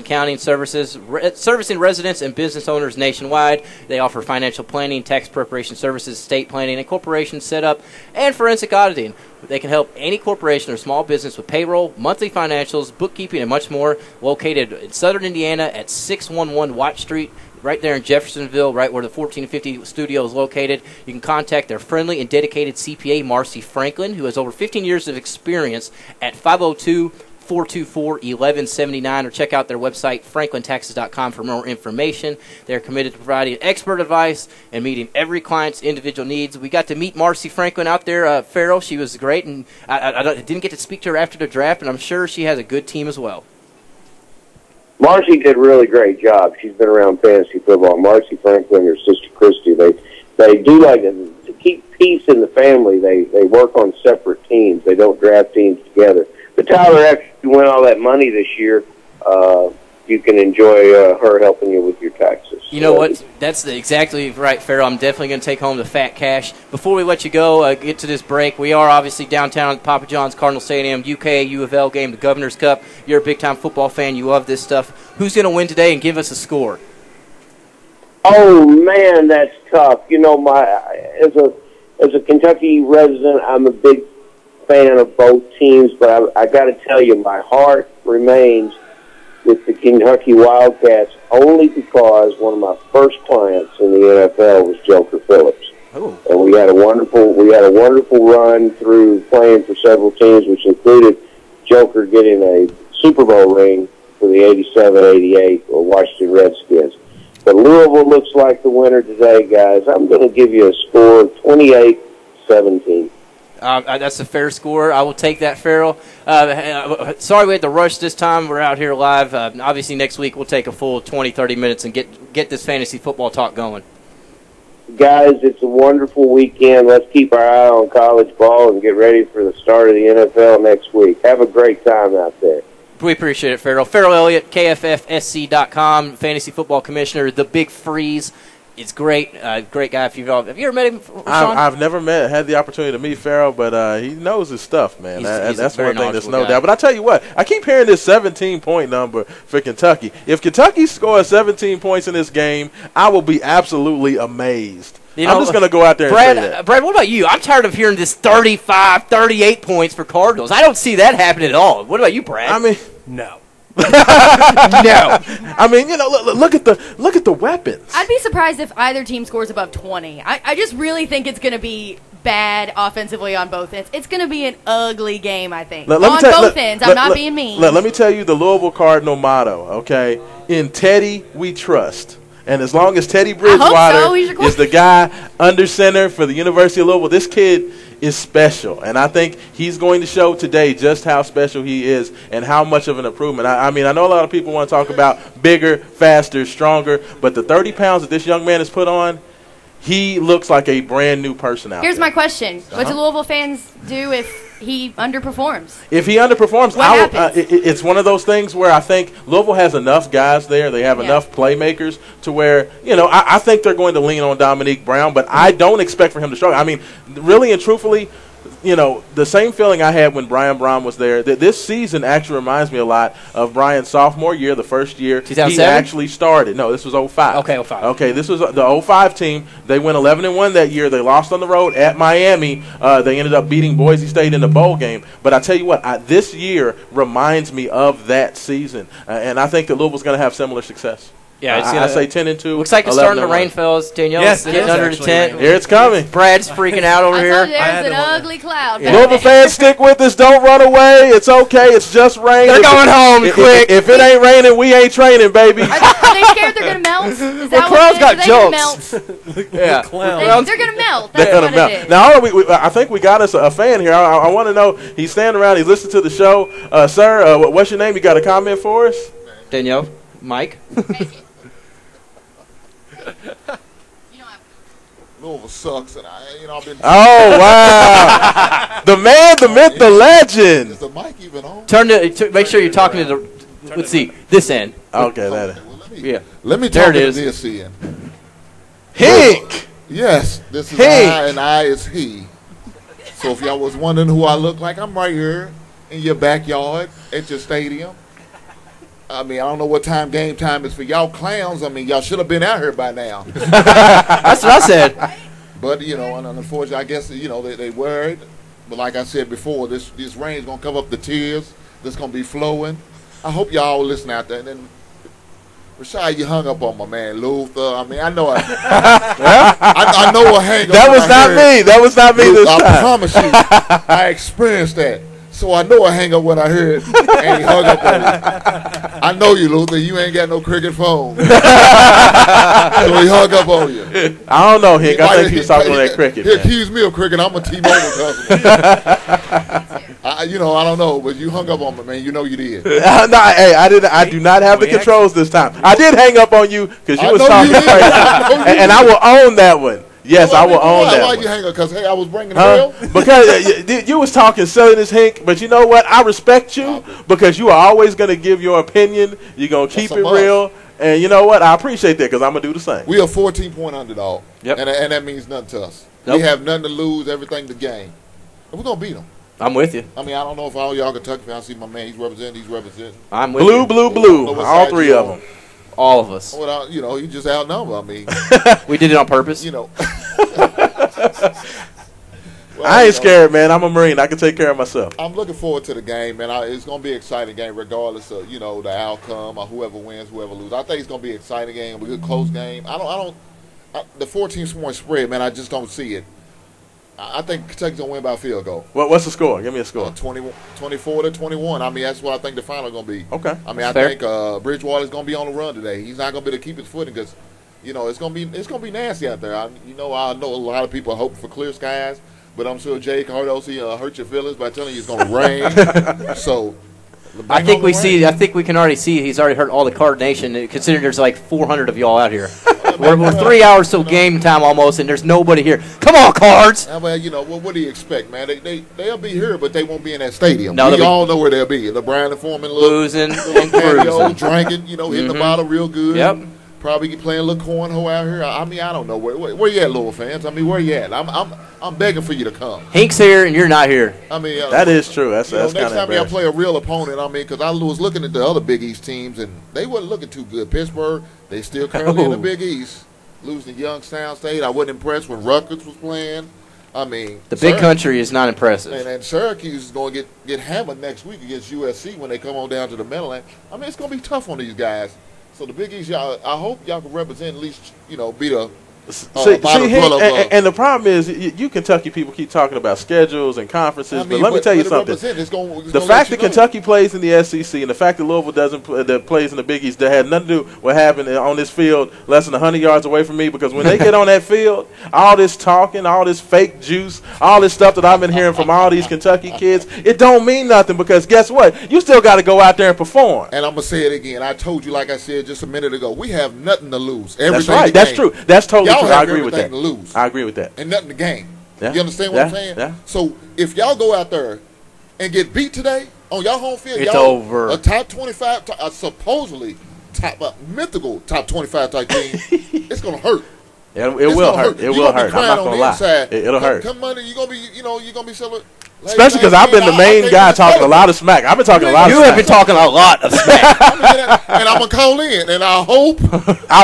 Accounting Services, servicing residents and business owners nationwide. They offer financial planning, tax preparation services, estate planning, and corporation setup, and forensic auditing. They can help any corporation or small business with payroll, monthly financials, bookkeeping, and much more. Located in Southern Indiana at 611 Watt Street, right there in Jeffersonville, right where the 1450 studio is located. You can contact their friendly and dedicated CPA, Marcy Franklin, who has over 15 years of experience at 502-424-1179, or check out their website, franklintaxes.com, for more information. They're committed to providing expert advice and meeting every client's individual needs. We got to meet Marcy Franklin out there, Farrell. She was great, and I didn't get to speak to her after the draft, and I'm sure she has a good team as well. Marcy did a really great job. She's been around fantasy football. Marcy Franklin, her sister Christy, they do like to keep peace in the family. They work on separate teams. They don't draft teams together. But Tyler, after you win all that money this year, you can enjoy her helping you with your taxes. You know what? That's exactly right, Farrell. I'm definitely going to take home the fat cash. Before we let you go, get to this break, we are obviously downtown at Papa John's Cardinal Stadium, UK U of L game, the Governor's Cup. You're a big-time football fan. You love this stuff. Who's going to win today, and give us a score? Oh, man, that's tough. You know, as a Kentucky resident, I'm a big fan of both teams, but I got to tell you, my heart remains with the Kentucky Wildcats only because one of my first clients in the NFL was Joker Phillips. Ooh. And we had a wonderful run through playing for several teams, which included Joker getting a Super Bowl ring for the 87-88 Washington Redskins. But Louisville looks like the winner today, guys. I'm going to give you a score of 28-17. That's a fair score. I will take that, Farrell. Sorry we had to rush this time. We're out here live. Obviously, next week we'll take a full 20, 30 minutes and get this fantasy football talk going. Guys, it's a wonderful weekend. Let's keep our eye on college ball and get ready for the start of the NFL next week. Have a great time out there. We appreciate it, Farrell. Farrell Elliott, KFFSC.com, fantasy football commissioner. The Big Freeze. It's great. Great guy. Have you ever met him, Sean? I've never had the opportunity to meet Farrell, but he knows his stuff, man. That's one thing that's no doubt. But I tell you what, I keep hearing this 17-point number for Kentucky. If Kentucky scores 17 points in this game, I will be absolutely amazed. I'm just going to go out there and say that. Brad, what about you? I'm tired of hearing this 35, 38 points for Cardinals. I don't see that happening at all. What about you, Brad? I mean, no. No. I mean, look at the weapons. I'd be surprised if either team scores above 20. I just really think it's going to be bad offensively on both ends. It's going to be an ugly game, I think. On both ends. I'm not being mean. Let me tell you the Louisville Cardinal motto, okay? In Teddy, we trust. And as long as Teddy Bridgewater is the guy under center for the University of Louisville, this kid is special. And I think he's going to show today just how special he is and how much of an improvement. I mean, I know a lot of people want to talk about bigger, faster, stronger, but the 30 pounds that this young man has put on, he looks like a brand new person out Here's there. my question. What do Louisville fans do if he underperforms? If he underperforms, it's one of those things where I think Louisville has enough guys there. They have enough playmakers to where, I think they're going to lean on Dominique Brown, but I don't expect for him to struggle. I mean, really and truthfully, the same feeling I had when Brian Brown was there. This season actually reminds me a lot of Brian's sophomore year, the first year he actually started. No, this was 05. Okay, 05. Okay, this was the 05 team. They went 11-1 that year. They lost on the road at Miami. They ended up beating Boise State in the bowl game. But I tell you what, this year reminds me of that season. And I think that Louisville's going to have similar success. Yeah, I say 10-2. Looks like it's starting to rain, fellas. Danielle's getting under the tent. Here it's coming. Brad's freaking out over here. There's an ugly cloud. Louisville fans, stick with us. Don't run away. It's okay. It's just rain. They're going home quick. If it ain't raining, we ain't training, baby. Are they scared they're going to melt? Is that Clown's got jokes. Yeah. They're going to melt. That's what it is. Now, I think we got us a fan here. I want to know. He's standing around. He's listening to the show. Sir, what's your name? You got a comment for us? Danielle. Mike. Louisville sucks, and I've been. Oh wow! The man, the myth, the legend. Is the mic even on? Make sure you're talking to the. Let's see this end. Okay, that is. Yeah. Let me talk to this end. Hink. Yes, this is I, and I is he. So if y'all was wondering who I look like, I'm right here in your backyard at your stadium. I mean, I don't know what game time is for y'all clowns. I mean, y'all should have been out here by now. That's what I said. But, and unfortunately, I guess, they worried. But like I said before, this rain's going to cover up the tears. This going to be flowing. I hope y'all listen out there. And then, Rashad, you hung up on my man Luther. I mean, I know I know a hang up. That was not me. That was not me this time. I promise you. I experienced that. So I know I hang up when I heard and he hung up on me. I know you, Luther. You ain't got no cricket phone. So he hung up on you. I don't know, Hick. I think he was talking on that cricket. He accused me of cricket. I'm a T-Mobile customer. I don't know, but you hung up on me, man. You know you did. I do not have the controls this time. I did hang up on you because you was talking crazy. And I will own that one. Yes, I will own that. Why you hang up? Because, hey, I was bringing hell? Because you was talking silliness, Hink. But you know what? I respect you because you are always going to give your opinion. You're going to keep it real. And you know what? I appreciate that because I'm going to do the same. We are 14-point underdog. Yep. And that means nothing to us. Nope. We have nothing to lose, everything to gain. And we're going to beat them. I'm with you. I mean, I don't know if all y'all Kentucky fans see my man. He's representing. I'm with you. Blue. All three of them. All of us. Well, you just outnumber. I mean. We did it on purpose. Well, I ain't scared, man. I'm a Marine. I can take care of myself. I'm looking forward to the game, man. It's going to be an exciting game regardless of, the outcome or whoever wins, whoever loses. I think it's going to be an exciting game, a good close game. The 14-point spread, man, I just don't see it. I think Kentucky's going to win by a field goal. What's the score? Give me a score. 24-21. I mean, that's what I think the final is going to be. Okay. I mean, I think Bridgewater's going to be on the run today. He's not going to be able to keep his footing because, it's going to be nasty out there. I know a lot of people are hoping for clear skies, but I'm sure Jay Cardosi hurt your feelings by telling you it's going to rain. So I think we can already see he's already hurt all the Card Nation, considering there's like 400 of y'all out here. We're 3 hours till game time almost, and there's nobody here. Come on, Cards! Well, what do you expect, man? They'll be here, but they won't be in that stadium. No, we all know where they'll be. The Brian and Foreman losing and patio, drinking, hitting the bottle real good. Yep. Probably playing a little cornhole out here. I mean, I don't know where you at, Louisville fans. I mean, where you at? I'm begging for you to come. Hink's here and you're not here. I mean, that is true. That's next time y'all play a real opponent. I mean, because I was looking at the other Big East teams and they wasn't looking too good. Pittsburgh, they still currently in the Big East, losing to Youngstown State. I wasn't impressed when Rutgers was playing. I mean, the big country is not impressive. And Syracuse is going to get hammered next week against USC when they come on down to the Meadowlands. I mean, it's going to be tough on these guys. So the Big East, I hope y'all can represent at least, be the and the problem is, you Kentucky people keep talking about schedules and conferences, but let me tell you something. The fact that Kentucky plays in the SEC and the fact that Louisville that plays in the Big East, that had nothing to do with what happened on this field less than 100 yards away from me, because when they get on that field, all this talking, all this fake juice, all this stuff that I've been hearing from all these Kentucky kids, it don't mean nothing, because guess what? You still got to go out there and perform. And I'm going to say it again. I told you, like I said just a minute ago, we have nothing to lose. That's right. That's true. That's totally true. I agree with that. To lose. I agree with that. And nothing to gain. Yeah. You understand what I'm saying? Yeah. So if y'all go out there and get beat today on y'all home field, it's y'all over. A top 25, supposedly mythical top 25 type team, it's gonna hurt. It will hurt. It will hurt. I'm not gonna lie. It'll hurt. Come Monday, you're gonna be celebrating. Especially because I've been the main guy talking a lot of smack. I've been talking a lot of smack. You have been talking a lot of smack. And I'm going to call in, and I hope.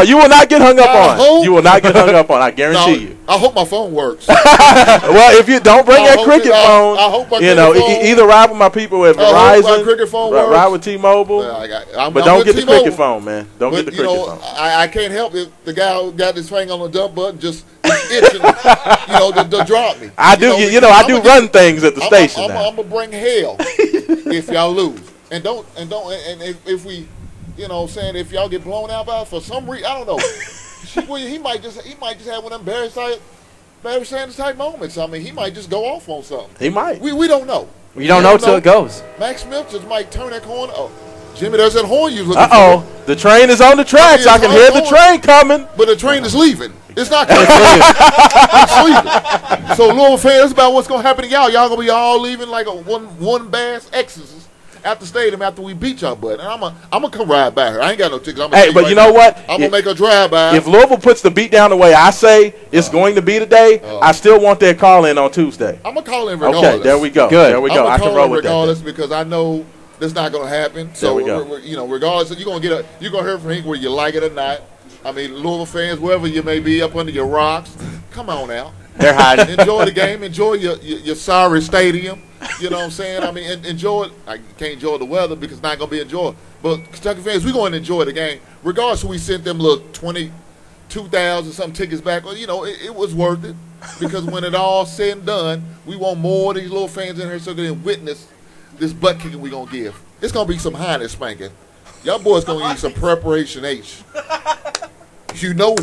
You will not get hung up on. You will not get hung up on. I guarantee you. I hope my phone works. Well, if you don't bring that cricket phone, I hope my phone, either ride with my people at Verizon, ride with T-Mobile, but don't get the cricket phone, man. Don't get the cricket phone. I can't help it. The guy who got his finger on the dump button just itching, to drop me. I do. I do run things at the station now. I'm gonna bring hell if y'all lose, and if we, saying if y'all get blown out by for some reason, I don't know. He might just have one of them Barry Sanders type moments. I mean, he might just go off on something. He might. We don't know. You don't know till it goes. Max Smith just might turn that corner. Oh, Jimmy, there's that horn you looking for. The train is on the tracks. I can hear the train coming. But the train is leaving. It's not coming. It's leaving. So, Louisville fans, that's about what's going to happen to y'all. Y'all going to be all leaving like a one bass exorcist at the stadium after we beat y'all, bud. And I'm gonna come ride by her. I ain't got no tickets. Hey, but you know what? I'm going to make a drive by. If Louisville puts the beat down the way I say it's going to be today, I still want their call in on Tuesday. I'm going to call in regardless. Okay, there we go. Good. There we go. I can roll with that. Regardless, because I know that's not going to happen. So, regardless, you're going to hear from him whether you like it or not. I mean, Louisville fans, wherever you may be, up under your rocks, come on out. They're hiding. Enjoy the game. Enjoy your sorry stadium. You know what I'm saying? I mean, enjoy it. I can't enjoy the weather because it's not going to be enjoyable. But Kentucky fans, we're going to enjoy the game. Regardless, we sent them little 22,000 something tickets back. Well, it was worth it because when it all said and done, we want more of these little fans in here so they can witness this butt kicking we're going to give. It's going to be some highness spanking. Y'all boys going to need some preparation H. You know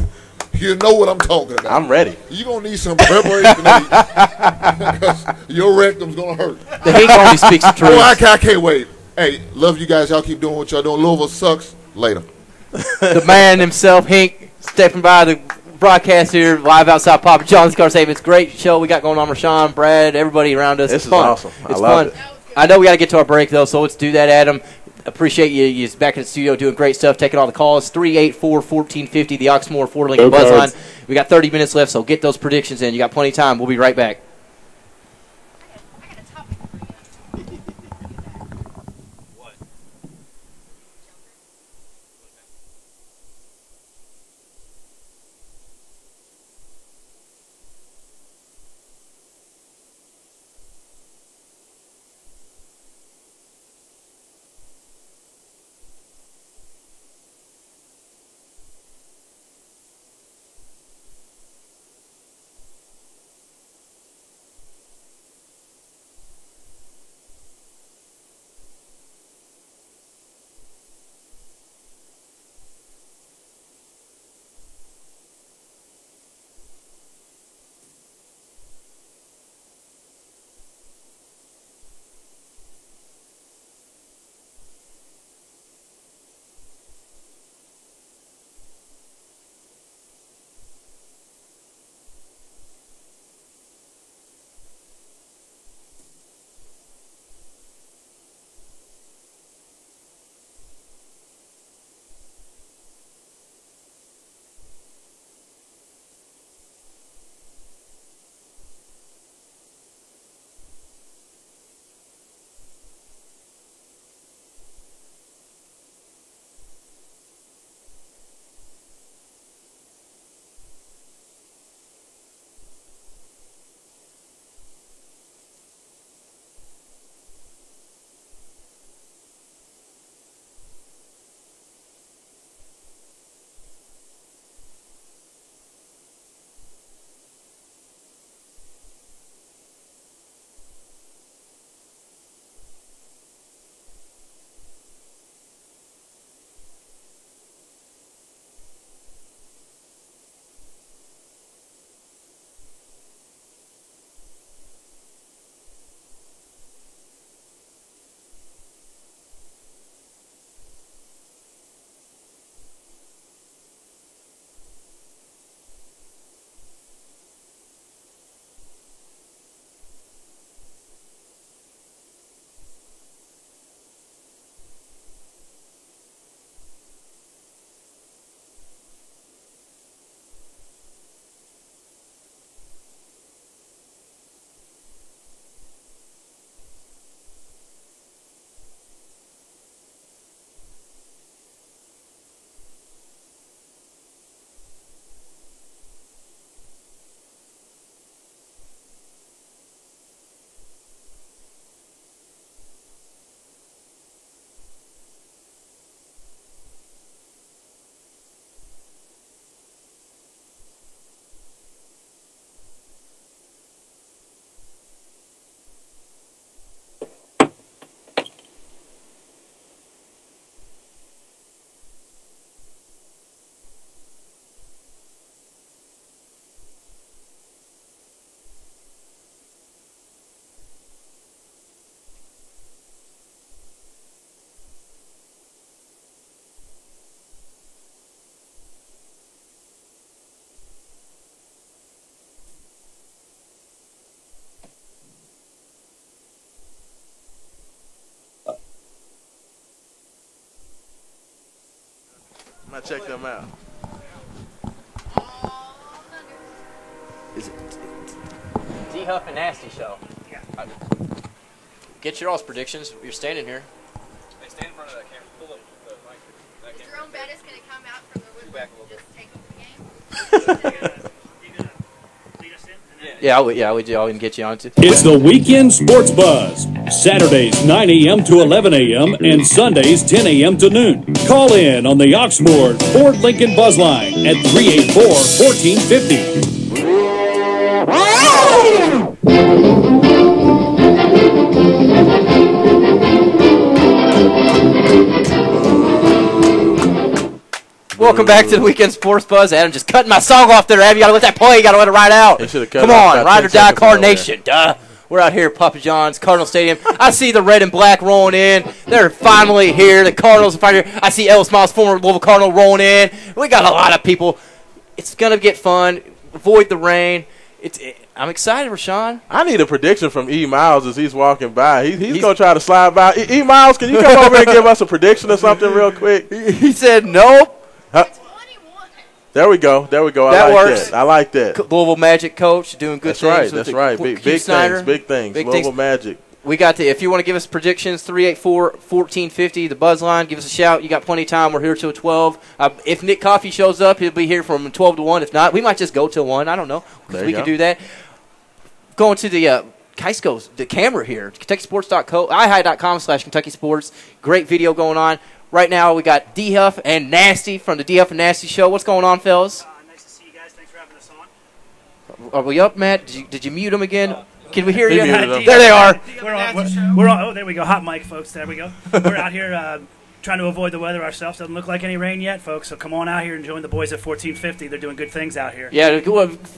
what I'm talking about. I'm ready. You're going to need some preparation because your rectum's going to hurt. The Hink only speaks the truth. Oh, I can't wait. Hey, love you guys. Y'all keep doing what y'all doing. Louisville sucks. Later. The man himself, Hink, stepping by the broadcast here live outside Papa John's Car Savings. Great show we got going on. Rashawn, Brad, everybody around us. This is fun. Awesome. It's fun. I know we got to get to our break, though, so let's do that, Adam. Appreciate you. You're back in the studio doing great stuff, taking all the calls. 384-1450, the Oxmoor Ford Lincoln Buzzline. We got 30 minutes left, so get those predictions in. You got plenty of time. We'll be right back. check them out. Is it D-Huff and Nasty Show? Yeah. Get your all's predictions. You're standing here. Hey, stand in front of that camera. Pull up the mic. Jerome Bettis going to come out from the woodwork and just take over the game? Yeah, we do. I can get you on to. It's the Weekend Sports Buzz. Saturdays 9 a.m. to 11 a.m. and Sundays 10 a.m. to noon. Call in on the Oxmoor Ford Lincoln Buzz Line at 384-1450. Welcome back to the Weekend Sports Buzz. Adam just cutting my song off there, Adam. You got to let that play. You got to let it ride out. Come on, ride or die, Card Nation. Duh. We're out here at Papa John's, Cardinal Stadium. I see the red and black rolling in. They're finally here. The Cardinals are finally here. I see Ellis Miles, former Louisville Cardinal, rolling in. We got a lot of people. It's going to get fun. Avoid the rain. I'm excited, Rashawn. I need a prediction from E. Miles as he's walking by. He's going to try to slide by. E. Miles, can you come over and give us a prediction or something real quick? He said nope. There we go. There we go. That works. I like that. Louisville Magic coach doing good things. That's right. Big things. Louisville Magic. We got if you want to give us predictions, 384-1450, the buzz line. Give us a shout. You got plenty of time. We're here till 12. If Nick Coffey shows up, he'll be here from 12 to 1. If not, we might just go till 1. I don't know. We can do that. Going to the the camera here, KentuckySports.co, iHigh.com/KentuckySports. Great video going on. Right now, we got D-Huff and Nasty from the D-Huff and Nasty Show. What's going on, fellas? Nice to see you guys. Thanks for having us on. Are we up, Matt? Did you mute them again? Can we hear you? There they are. We're on, there we go. Hot mic, folks. There we go. We're out here trying to avoid the weather ourselves. Doesn't look like any rain yet, folks. So come on out here and join the boys at 1450. They're doing good things out here. Yeah,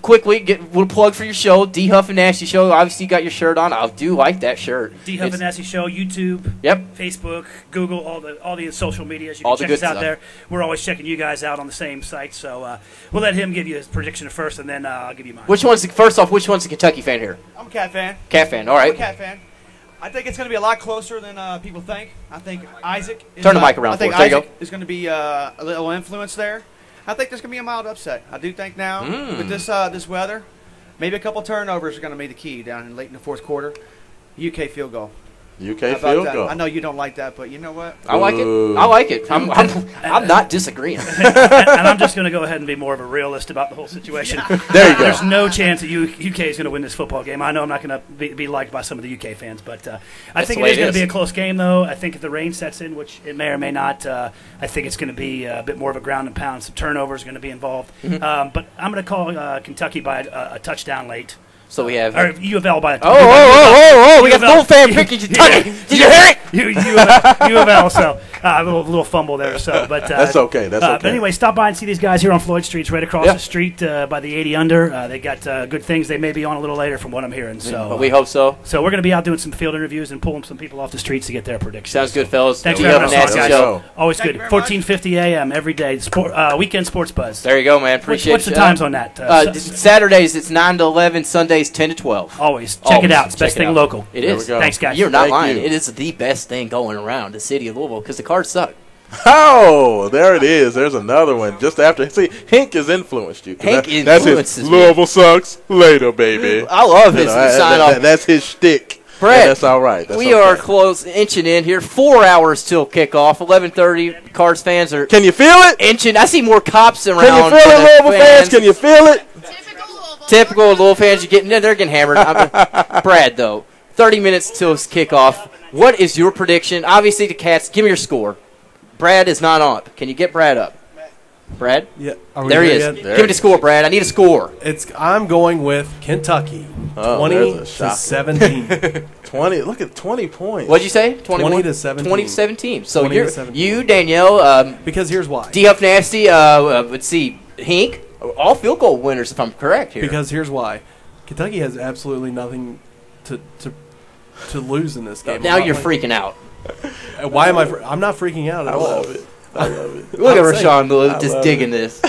quickly, get a plug for your show, D-Huff and Nasty Show. Obviously, you got your shirt on. I do like that shirt. D-Huff and Nasty Show, YouTube, Facebook, Google, all the social medias. You can check us out there. We're always checking you guys out on the same site. So we'll let him give you his prediction first, and then I'll give you mine. Which one's the Kentucky fan here? I'm a Cat fan. Cat fan, all right. I'm a Cat fan. I think it's going to be a lot closer than people think. I think Isaac is, turn the mic around. I think Isaac is going to be a little influence there. I think there's going to be a mild upset. I do think now with this weather, maybe a couple turnovers are going to be the key down late in the fourth quarter. UK field goal. UK field goal. I know you don't like that, but you know what? I like it. I like it. I'm not disagreeing. And I'm just going to go ahead and be more of a realist about the whole situation. There you go. There's no chance that UK is going to win this football game. I know I'm not going to be liked by some of the UK fans, but I think it is going to be a close game, though. I think if the rain sets in, which it may or may not, I think it's going to be a bit more of a ground and pound. Some turnovers are going to be involved. But I'm going to call Kentucky by a touchdown late. So we have U of L by a touchdown. We got full fan picking Kentucky. Did you hear it? U of L. So a little fumble there. So, but that's okay. That's okay. But anyway, stop by and see these guys here on Floyd Street. It's right across the street by the 80 under. They got good things. They may be on a little later from what I'm hearing. So, but we hope so. So we're going to be out doing some field interviews and pulling some people off the streets to get their predictions. Sounds good, fellas. Thanks for having us, guys. Always good. 14:50 a.m. every day. Weekend Sports Buzz. There you go, man. Appreciate it. What's the times on that? Saturdays it's 9 to 11. Sundays 10 to 12. Always. Check it out. It's the best thing local. It is. Thanks, guys. You're not lying. It is the best thing going around the city of Louisville because the Cards suck. Oh, there it is. There's another one. Just after. See, Hank has influenced you. Hank influences me. Louisville sucks later, baby. I love his sign off. That's his shtick. Brett, that's all right. We are close, inching in here. 4 hours till kickoff. 11:30. Cards fans are. Can you feel it? Inching. I see more cops around. Can you feel it, Louisville fans? Can you feel it? Typical Louisville fans. You're getting. They're getting hammered. Brad, though. 30 minutes till kickoff. What is your prediction? Obviously, the Cats. Give me your score. Brad is not up. Can you get Brad up? Brad? Yeah. There he is. Give me the score, Brad. I need a score. I'm going with Kentucky. 20 to 17. 20. Look at 20 points. What'd you say? 20 to 17. 20 to 17. So 20 to 17. You, Danielle. Because here's why. D-Huff Nasty. Let's see. Hink. All field goal winners, if I'm correct here. Because here's why. Kentucky has absolutely nothing to lose in this game. Now you're freaking out. Why am I? I'm not freaking out at all. I love it. Look at Rashawn just digging this.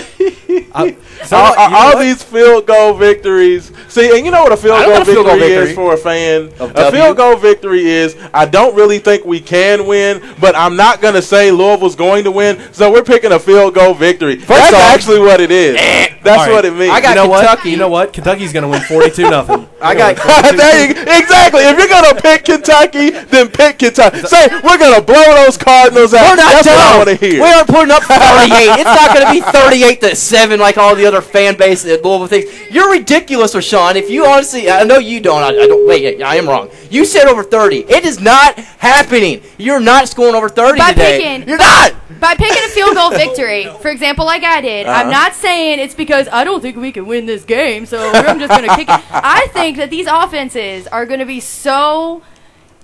All these field goal victories. See, and you know what a field goal victory is for a fan? A field goal victory is, I don't really think we can win, but I'm not going to say Louisville's going to win, so we're picking a field goal victory. That's actually what it is. That's what it means. I got Kentucky. You know what? Kentucky's going to win 42-0. Exactly. If you're going to pick Kentucky, then pick Kentucky. Say, we're going to blow those Cardinals out. That's what I want to hear. We aren't putting up 38. It's not going to be 38-7 like all the other fan base at Louisville thinks. You're ridiculous, Rashawn. If you honestly, I know you don't. I don't. Wait, I am wrong. You said over 30. It is not happening. You're not scoring over 30 today. You're not. By picking a field goal victory, for example, like I did, I'm not saying it's because I don't think we can win this game, so I'm just going to kick it. I think that these offenses are going to be so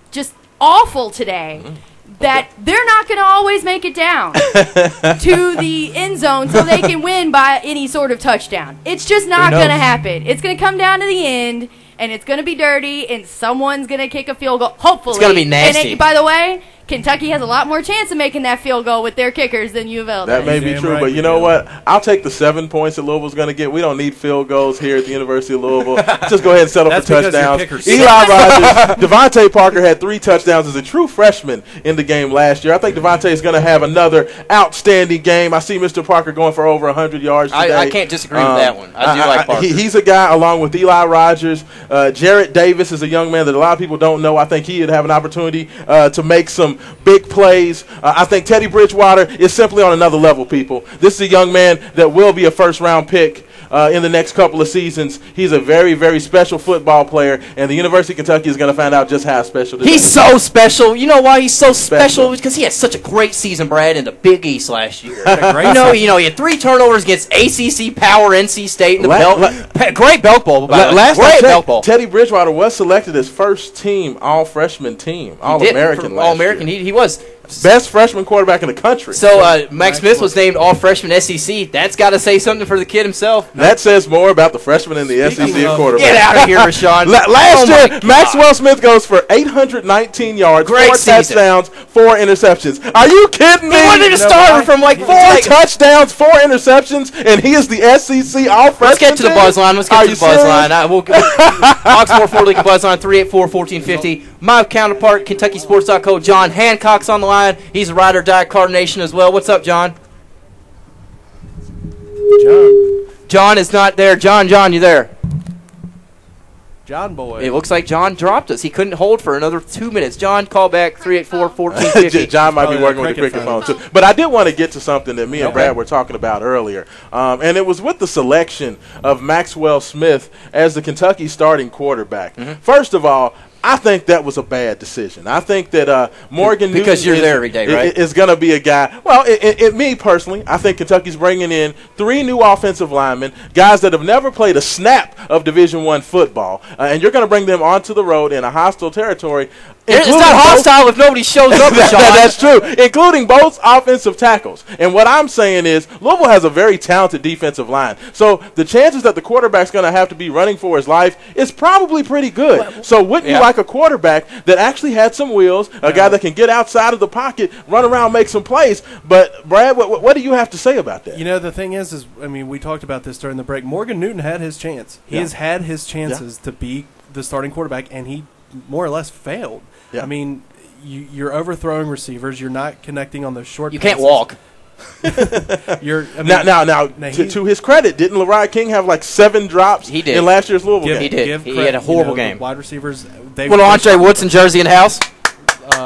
just awful today that they're not going to always make it down to the end zone so they can win by any sort of touchdown. It's just not going to happen. It's going to come down to the end, and it's going to be dirty, and someone's going to kick a field goal, hopefully. It's going to be nasty. And by the way, Kentucky has a lot more chance of making that field goal with their kickers than U of L does. That may be true, but you know what? I'll take the 7 points that Louisville's going to get. We don't need field goals here at the University of Louisville. Just go ahead and settle for touchdowns. Eli Rogers, Devontae Parker had 3 touchdowns as a true freshman in the game last year. I think Devontae is going to have another outstanding game. I see Mr. Parker going for over 100 yards today. I can't disagree with that one. I do like Parker. He's a guy, along with Eli Rogers. Jarrett Davis is a young man that a lot of people don't know. I think he would have an opportunity to make some big plays. I think Teddy Bridgewater is simply on another level, people. This is a young man that will be a first-round pick in the next couple of seasons. He's a very, very special football player, and the University of Kentucky is going to find out just how special this is. He's so special. You know why he's so special? Because he had such a great season, Brad, in the Big East last year. He had 3 turnovers against ACC Power NC State in the great Belk Bowl. Last I checked, Teddy Bridgewater was selected as first-team all-freshman team, All-American last All-American. year. He was. Best freshman quarterback in the country. So Max Smith was named all-freshman SEC. That's got to say something for the kid himself. That says more about the freshman in the SEC quarterback. Get out of here, Rashawn. Last year, Maxwell Smith goes for 819 yards, 4 touchdowns, 4 interceptions. Are you kidding me? He wasn't even starting from 4 touchdowns, 4 interceptions, and he is the SEC all-freshman. Let's get to the buzz line. Oxmoor Ford Lincoln buzz line 384-1450. My counterpart, KentuckySports.co, John Hancock's on the line. He's a ride or die Cardinal Nation as well. What's up, John? John is not there. John, you there? John boy. It looks like John dropped us. He couldn't hold for another 2 minutes. John, call back 384-1450. John might be working with the cricket phone too. But I did want to get to something that me and Brad were talking about earlier, and it was with the selection of Maxwell Smith as the Kentucky starting quarterback. First of all, I think that was a bad decision. I think that Morgan Newton because you're there every day, right? Is going to be a guy. Well, me personally, I think Kentucky's bringing in 3 new offensive linemen, guys that have never played a snap of Division I football, and you're going to bring them onto the road in a hostile territory. It's not hostile if nobody shows up, Sean. That's true, including both offensive tackles. And what I'm saying is Louisville has a very talented defensive line. So the chances that the quarterback's going to have to be running for his life is probably pretty good. So wouldn't you like a quarterback that actually had some wheels, a guy that can get outside of the pocket, run around, make some plays? But, Brad, what do you have to say about that? You know, the thing is, I mean, we talked about this during the break. Morgan Newton had his chance. He has had his chances to be the starting quarterback, and he more or less failed. I mean, you're overthrowing receivers. You're not connecting on the short. You can't walk. To his credit, didn't Lariah King have like 7 drops in last year's Louisville game? He did. He had a horrible game. Wide receivers. Little Andre Woodson jersey in the house.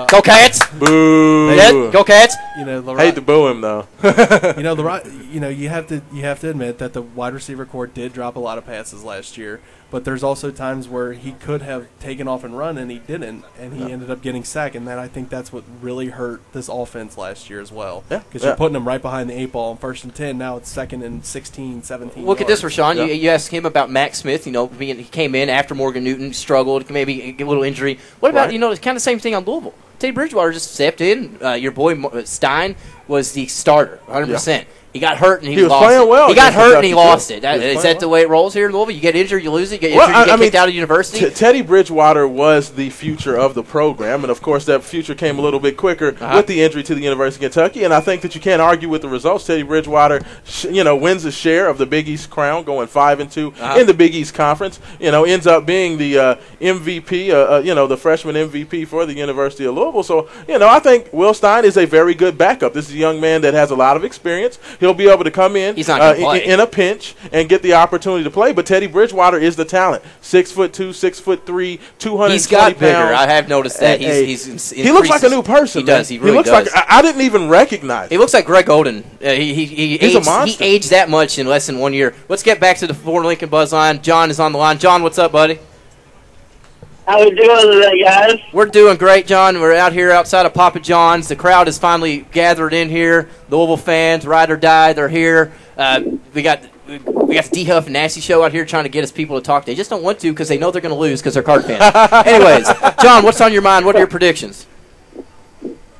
Go Cats! Boo! Go Cats! Hate to boo him though. You have to admit that the wide receiver core did drop a lot of passes last year. But there's also times where he could have taken off and run, and he didn't, and he ended up getting sacked. And I think that's what really hurt this offense last year as well. Because you're putting them right behind the 8 ball on 1st and 10. Now it's 2nd and 16, 17. Look at this, Rashawn. You asked him about Max Smith. He came in after Morgan Newton struggled, maybe get a little injury. What about it's kind of the same thing on Louisville? Teddy Bridgewater just stepped in. Your boy Stein was the starter, 100%. He got hurt and he was lost playing it. well. He got hurt and he Kentucky, lost it. Is that the way it rolls here in Louisville? You get injured, you lose it. You get injured, you get kicked out of university. Teddy Bridgewater was the future of the program, and of course that future came a little bit quicker with the injury to the University of Kentucky. And I think that you can't argue with the results. Teddy Bridgewater, wins a share of the Big East crown, going 5-2 in the Big East Conference. Ends up being the MVP, the freshman MVP for the University of Louisville. So I think Will Stein is a very good backup. This is a young man that has a lot of experience. He'll be able to come in in a pinch and get the opportunity to play. But Teddy Bridgewater is the talent. 6'2", 6'3", 220 He's got bigger. pounds. I have noticed that. He looks like a new person. He does. He really looks does. like I didn't even recognize him. He looks like Greg Oden. He's a monster. He aged that much in less than 1 year. Let's get back to the Ford Lincoln Buzz line. John is on the line. John, what's up, buddy? How we doing today, guys? We're doing great, John. We're out here outside of Papa John's. The crowd is finally gathered in here. Louisville fans, ride or die, they're here. We got the D-Huff and Nasty show out here trying to get us people to talk. They just don't want to because they know they're going to lose because they're Card fans. Anyways, John, what's on your mind? What are your predictions?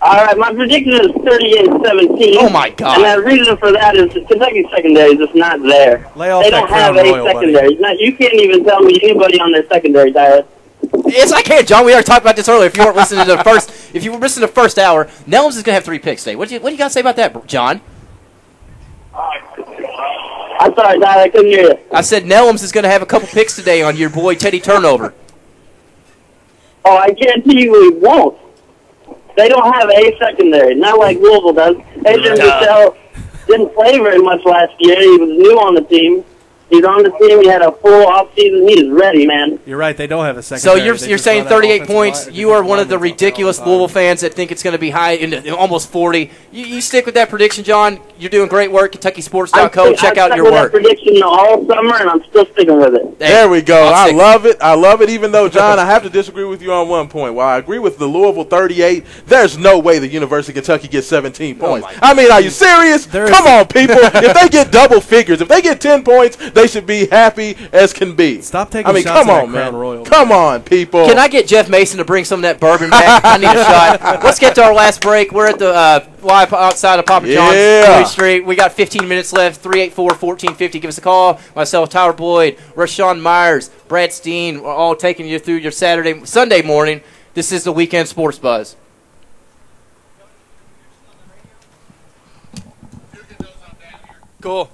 All right, my prediction is 38-17. Oh, my God. And the reason for that is Kentucky secondary is just not there. Lay off they that don't have Crown a Royal, secondary. Now, you can't even tell me anybody on their secondary, Tyler. Yes, I can, John. We already talked about this earlier. If you weren't listening to if you were listening to the first hour, Nellums is going to have 3 picks today. What do you got to say about that, John? I'm sorry, Tyler, I couldn't hear you. I said Nellums is going to have a couple picks today on your boy Teddy Turnover. Oh, I guarantee you he won't. They don't have a secondary, not like Louisville does. Adrian Michelle didn't play very much last year. He was new on the team. He's on the team. He had a full offseason. He is ready, man. You're right. They don't have a So secondary. you're saying 38 points. You are one of the ridiculous Louisville fans that think it's going to be high into almost 40. You stick with that prediction, John. You're doing great work. KentuckySports.co. Check out your work. I've that prediction all summer, and I'm still sticking with it. There we go. I love it. I love it. Even though, John, I have to disagree with you on one point. While I agree with the Louisville 38, there's no way the University of Kentucky gets 17 points. I mean, are you serious? Come on, people. If they get double figures, if they get 10 points, they should be happy as can be. Stop taking shots come at on, Crown man. Royal. Come on, people. Can I get Jeff Mason to bring some of that bourbon back? I need a shot. Let's get to our last break. We're at the live outside of Papa John's, 40th Street. We got 15 minutes left. 384-1450. Give us a call. Myself, Tyler Boyd, Rashawn Myers, Brad Steen, we're all taking you through your Sunday morning. This is the Weekend Sports Buzz. Cool.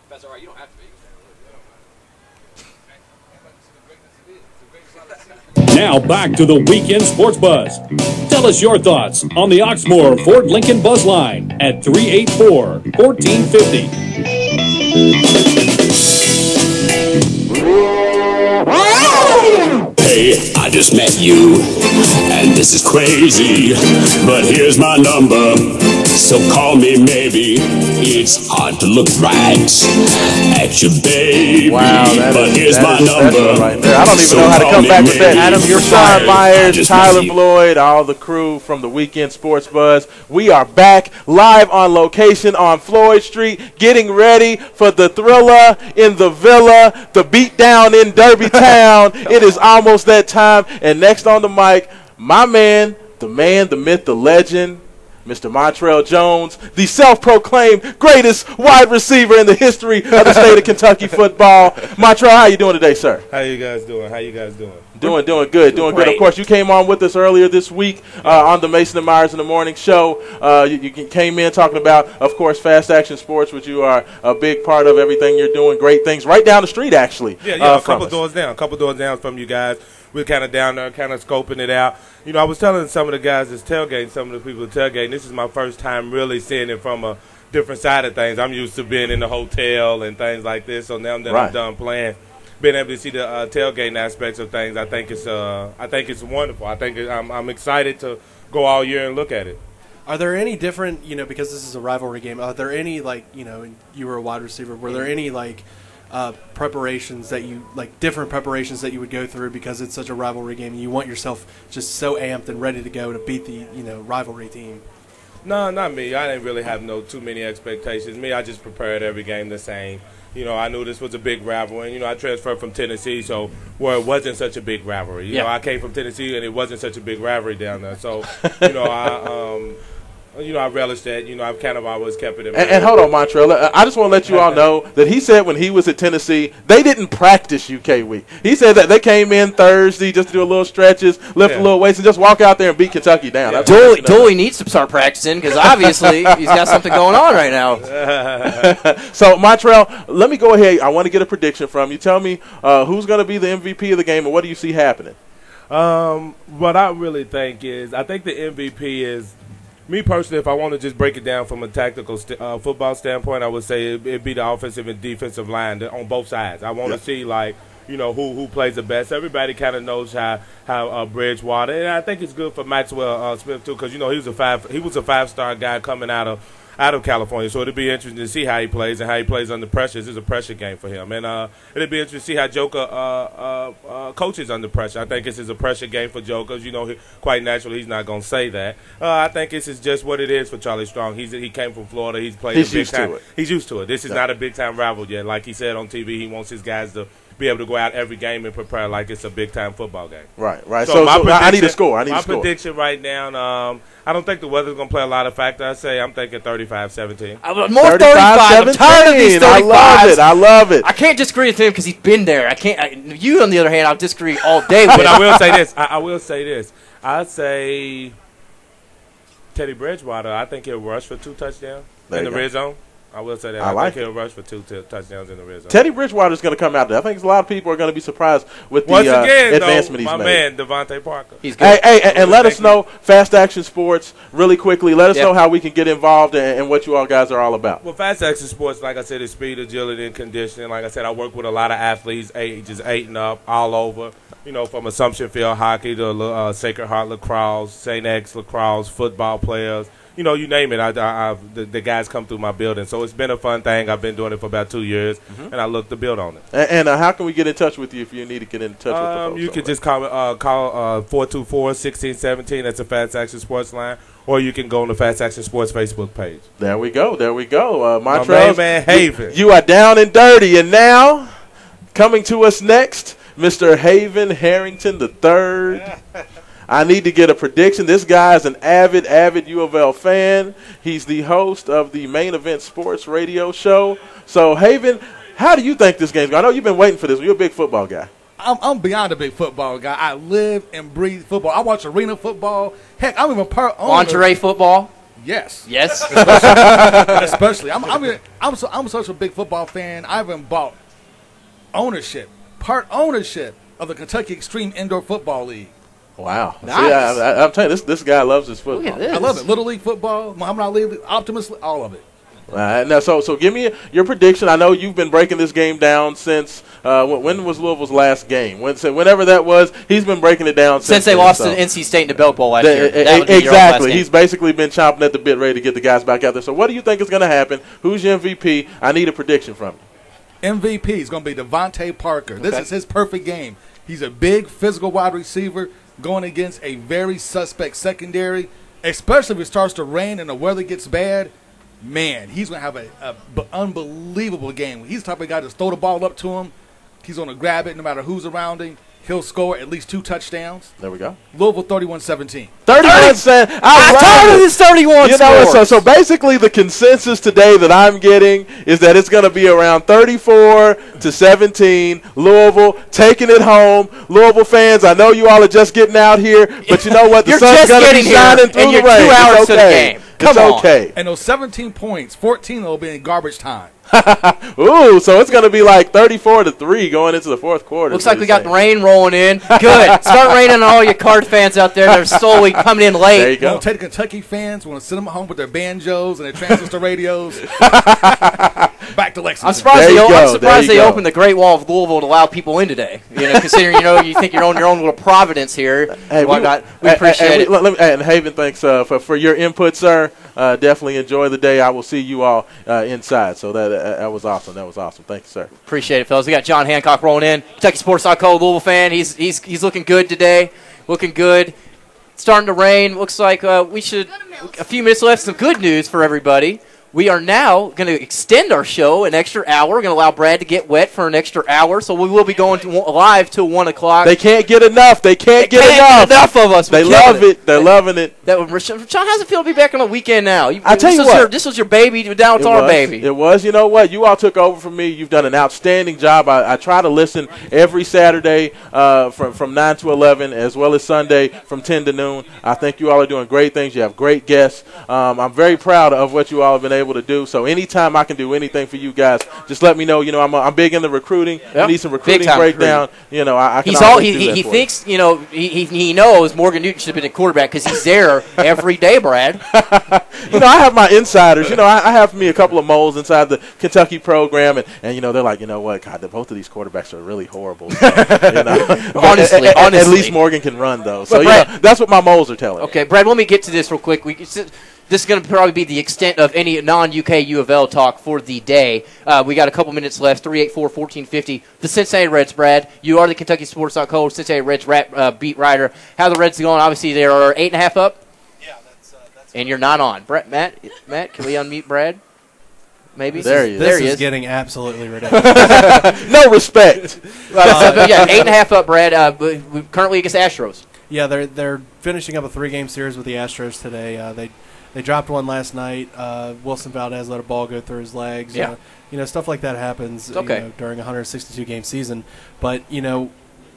That's all right. You don't have to be. Now back to the Weekend Sports Buzz. Tell us your thoughts on the Oxmoor Ford Lincoln Buzz Line at 384-1450. Hey, I just met you, and this is crazy, but here's my number, so call me maybe. It's hard to look right at your baby, but here's my number. Right there. I don't even know how to come back with that. Adam, you're Sean Myers, Tyler Floyd, all the crew from the Weekend Sports Buzz. We are back live on location on Floyd Street, getting ready for the Thriller in the Villa, the beatdown in Derby Town. It is almost that time. And next on the mic, my man, the myth, the legend, Mr. Montrell Jones, the self-proclaimed greatest wide receiver in the history of the state of Kentucky football. Montrell, how you doing today, sir? How you guys doing? Doing good. Of course, you came on with us earlier this week on the Mason and Myers in the Morning Show. You came in talking about, of course, Fast Action Sports, which you are a big part of everything you're doing. Great things right down the street, actually. Yeah, a couple doors down from you guys. We're kind of down there, kind of scoping it out. You know, I was telling some of the guys that's tailgating, some of the people tailgating, this is my first time really seeing it from a different side of things. I'm used to being in the hotel and things like this, so now that I'm done playing, being able to see the tailgating aspects of things, I think it's wonderful. I'm excited to go all year and look at it. Are there any different, because this is a rivalry game, are there any, you were a wide receiver, were there any, preparations that different preparations that you would go through because it's such a rivalry game and you want yourself just so amped and ready to go to beat the, rivalry team? No, not me. I didn't really have too many expectations. Me, I just prepared every game the same. I knew this was a big rivalry. And, I transferred from Tennessee, so where it wasn't such a big rivalry. I came from Tennessee, and it wasn't such a big rivalry down there. So, I relish that. I've kind of always kept it in mind. And hold on, Montrell. I just want to let you all know that he said when he was at Tennessee, they didn't practice UK week. He said that they came in Thursday just to do a little stretches, lift a little weights, and just walk out there and beat Kentucky down. Yeah. Dooley needs to start practicing because obviously he's got something going on right now. So, Montrell, let me go ahead. I want to get a prediction from you. Tell me who's going to be the MVP of the game and what do you see happening? What I really think is I think the MVP is – me personally, if I want to just break it down from a tactical football standpoint, I would say it'd be the offensive and defensive line on both sides. I want to see, who plays the best. Everybody kind of knows how Bridgewater, and I think it's good for Maxwell Smith too, because he was a five-star guy coming out of California. So it'll be interesting to see how he plays and how he plays under pressure. This is a pressure game for him, and it'll be interesting to see how Joker coaches under pressure. I think this is a pressure game for Joker. Quite naturally, he's not going to say that. I think this is just what it is for Charlie Strong. He came from Florida. He's played. He's used to it. He's used to it. This is not a big-time rival yet. Like he said on TV, he wants his guys to be able to go out every game and prepare like it's a big-time football game. Right. So I need a score. My prediction right now, I don't think the weather's going to play a lot of factor. I'm thinking 35-17. More 35. I'm tired of these 35s. I love it. I can't disagree with him because he's been there. You, on the other hand, I'll disagree all day with. But I will say this. I'd say Teddy Bridgewater, I think he'll rush for 2 touchdowns in the red zone. I will say that. I think he'll rush for 2 touchdowns in the red zone. Teddy Bridgewater is going to come out there. I think a lot of people are going to be surprised with the advancement he's made. My man, Devontae Parker. He's good. Hey, and let us know, Fast Action Sports, really quickly, let us know how we can get involved and what you all guys are all about. Well, Fast Action Sports, like I said, is speed, agility, and conditioning. Like I said, I work with a lot of athletes, ages 8 and up, all over. From Assumption Field hockey to Sacred Heart lacrosse, St. X lacrosse, football players. You name it. The guys come through my building. So it's been a fun thing. I've been doing it for about 2 years, and I look to build on it. And how can we get in touch with you if you need to get in touch with the folks? You can just call 424-1617. That's a Fast Action Sports line. Or you can go on the Fast Action Sports Facebook page. There we go. Montrell, my man Haven. You are down and dirty. And now, coming to us next, Mr. Haven Harrington III. I need to get a prediction. This guy is an avid U of L fan. He's the host of the Main Event Sports radio show. So, Haven, how do you think this game's going? I know you've been waiting for this. You're a big football guy. I'm beyond a big football guy. I live and breathe football. I watch arena football. Heck, I'm even part owner. Lingerie football. Yes. Yes. Especially. I'm such a big football fan. I even bought part ownership of the Kentucky Extreme Indoor Football League. Wow. Nice. See, I'm telling you, this guy loves his football. Look at this. I love it. Little League football, Muhammad Ali, Optimus, all of it. All right. Now, so give me your prediction. I know you've been breaking this game down since when was Louisville's last game? Whenever that was, he's been breaking it down since they then, lost so. to NC State in the Belk Bowl last year. That would be your Exactly. last game. He's basically been chomping at the bit, ready to get the guys back out there. So what do you think is going to happen? Who's your MVP? I need a prediction from you. MVP is going to be Devontae Parker. This is his perfect game. He's a big physical wide receiver going against a very suspect secondary, especially if it starts to rain and the weather gets bad. Man, he's going to have an unbelievable game. He's the type of guy to throw the ball up to him. He's going to grab it no matter who's around him. He'll score at least 2 touchdowns. There we go. Louisville 31-17. 31-7. I'm tired of this 31 scores. So basically the consensus today that I'm getting is that it's going to be around 34-17. Louisville taking it home. Louisville fans, I know you all are just getting out here, but you know what? The sun's going to be shining through the rain. 2 hours to the game. Come on. Okay. And those 17 points, 14 will be in garbage time. Ooh, so it's going to be like 34-3 going into the fourth quarter. Looks like we got the rain rolling in. Good. Start raining on all your Card fans out there that are slowly coming in late. There you go. We'll take the Kentucky fans. We'll send them home with their banjos and their transistor radios. Back to Lexington. I'm surprised they opened the Great Wall of Louisville to allow people in today. Considering you think you're on your own little Providence here. Hey, we appreciate it. And Haven, thanks for your input, sir. Definitely enjoy the day. I will see you all inside. So that was awesome. That was awesome. Thank you, sir. Appreciate it, fellas. We got John Hancock rolling in. KentuckySports.co, Louisville fan. He's looking good today. Looking good. It's starting to rain. Looks like we should. A few minutes left. Some good news for everybody. We are now going to extend our show an extra hour. We're going to allow Brad to get wet for an extra hour, so we will be going live till 1 o'clock. They can't get enough. They can't get enough of us. They love it. They're loving it. Rashawn, how's it feel to be back on the weekend now? I tell you what. This was your baby. Now it's our baby. It was. You know what? You all took over for me. You've done an outstanding job. I try to listen every Saturday from 9 to 11, as well as Sunday from 10 to noon. I think you all are doing great things. You have great guests. I'm very proud of what you all have been able to do. So anytime I can do anything for you guys, just let me know. I'm big into recruiting. Yep. You need some recruiting breakdown. I can he thinks he knows Morgan Newton should have been a quarterback because he's there every day, Brad. I have my insiders. I have me a couple of moles inside the Kentucky program, and they're like, what, God, both of these quarterbacks are really horrible. Honestly, at least Morgan can run though. So Brad, that's what my moles are telling me. Okay, Brad, let me get to this real quick. This is going to probably be the extent of any non-UK U of L talk for the day. We got a couple minutes left. 384-1450. The Cincinnati Reds, Brad. You are the KentuckySports.co Cincinnati Reds beat writer. How are the Reds going? Obviously, they are 8.5 up. Yeah, that's and you're not on. Matt, can we unmute Brad? Maybe there he is. This is getting absolutely ridiculous. No respect. 8.5 up, Brad. Currently against Astros. Yeah, they're finishing up a 3-game series with the Astros today. They dropped one last night. Wilson Valdez let a ball go through his legs. Yeah. Stuff like that happens during a 162-game season. But,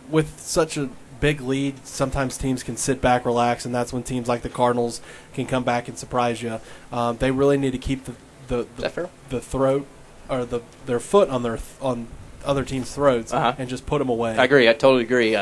with such a big lead, sometimes teams can sit back, relax, and that's when teams like the Cardinals can come back and surprise you. They really need to keep the throat or their foot on other teams' throats and just put them away. I agree. I totally agree.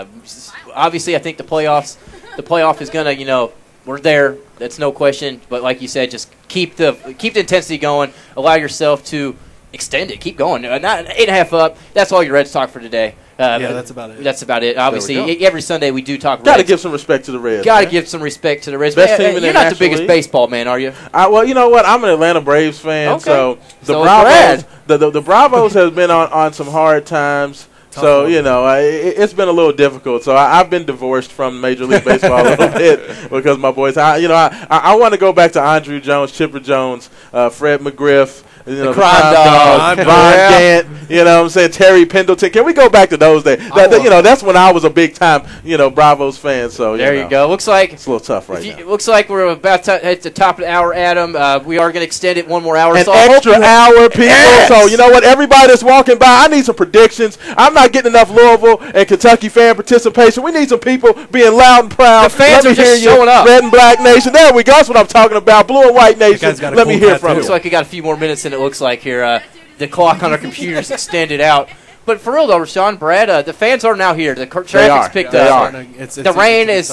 Obviously, I think the playoff is going to, we're there. That's no question. But like you said, just keep the intensity going. Allow yourself to extend it. Keep going. Not 8.5 up. That's all your Reds talk for today. That's about it. That's about it. Obviously, every Sunday we do talk Reds. Got to give some respect to the Reds. Got to give some respect to the Reds. Best team in You're not the biggest baseball man, are you? Well, you know what? I'm an Atlanta Braves fan, so the Bravos, the Bravos has been on some hard times. So, it's been a little difficult. So, I've been divorced from Major League Baseball a little bit because my boys, I want to go back to Andrew Jones, Chipper Jones, Fred McGriff, the Crime Dog, Von Gant, what I'm saying, Terry Pendleton. Can we go back to those days? That's when I was a big-time, Bravos fan. So, there you go. Looks like it's a little tough right now. Looks like we're about to hit the top of the hour, Adam. We are going to extend it one more hour. An extra hour, people. Yes. So, you know what? Everybody that's walking by, I need some predictions. I'm not getting enough Louisville and Kentucky fan participation. We need some people being loud and proud. The fans Let are me hear just you, showing up. Red and Black Nation. There we go. That's what I'm talking about. Blue and White Nation. Let me hear from you. Looks like we got a few more minutes than it looks like here. The clock on our computer's extended out. But for real, though, Rashawn, Brad, the fans are now here. The traffic's picked up. The rain is.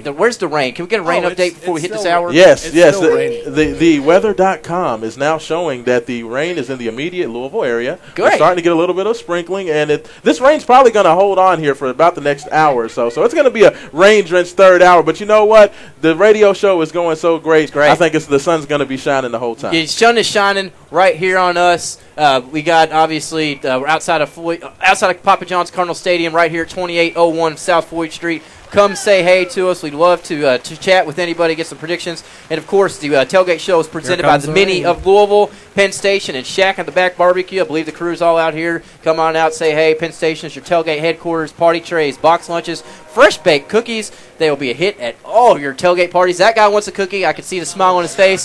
Where's the rain? Can we get a rain update before we hit this hour? Yes. The weather.com is now showing that the rain is in the immediate Louisville area. Great. We're starting to get a little bit of sprinkling, and this rain's probably going to hold on here for about the next hour or so. So it's going to be a rain-drenched third hour. But you know what? The radio show is going so great. I think the sun's going to be shining the whole time. The sun is shining right here on us. We got, obviously, we're outside of Papa John's Cardinal Stadium right here at 2801 South Floyd Street. Come say hey to us. We'd love to chat with anybody, get some predictions. And, of course, the Tailgate Show is presented by the Mini of Louisville, Penn Station, and Shack in the Back Barbecue. I believe the crew's all out here. Come on out, say hey. Penn Station is your tailgate headquarters. Party trays, box lunches, fresh-baked cookies. They will be a hit at all of your tailgate parties. That guy wants a cookie. I can see the smile on his face.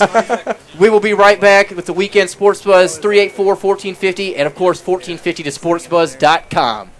We will be right back with the Weekend Sports Buzz, 384-1450, and, of course, 1450 to sportsbuzz.com.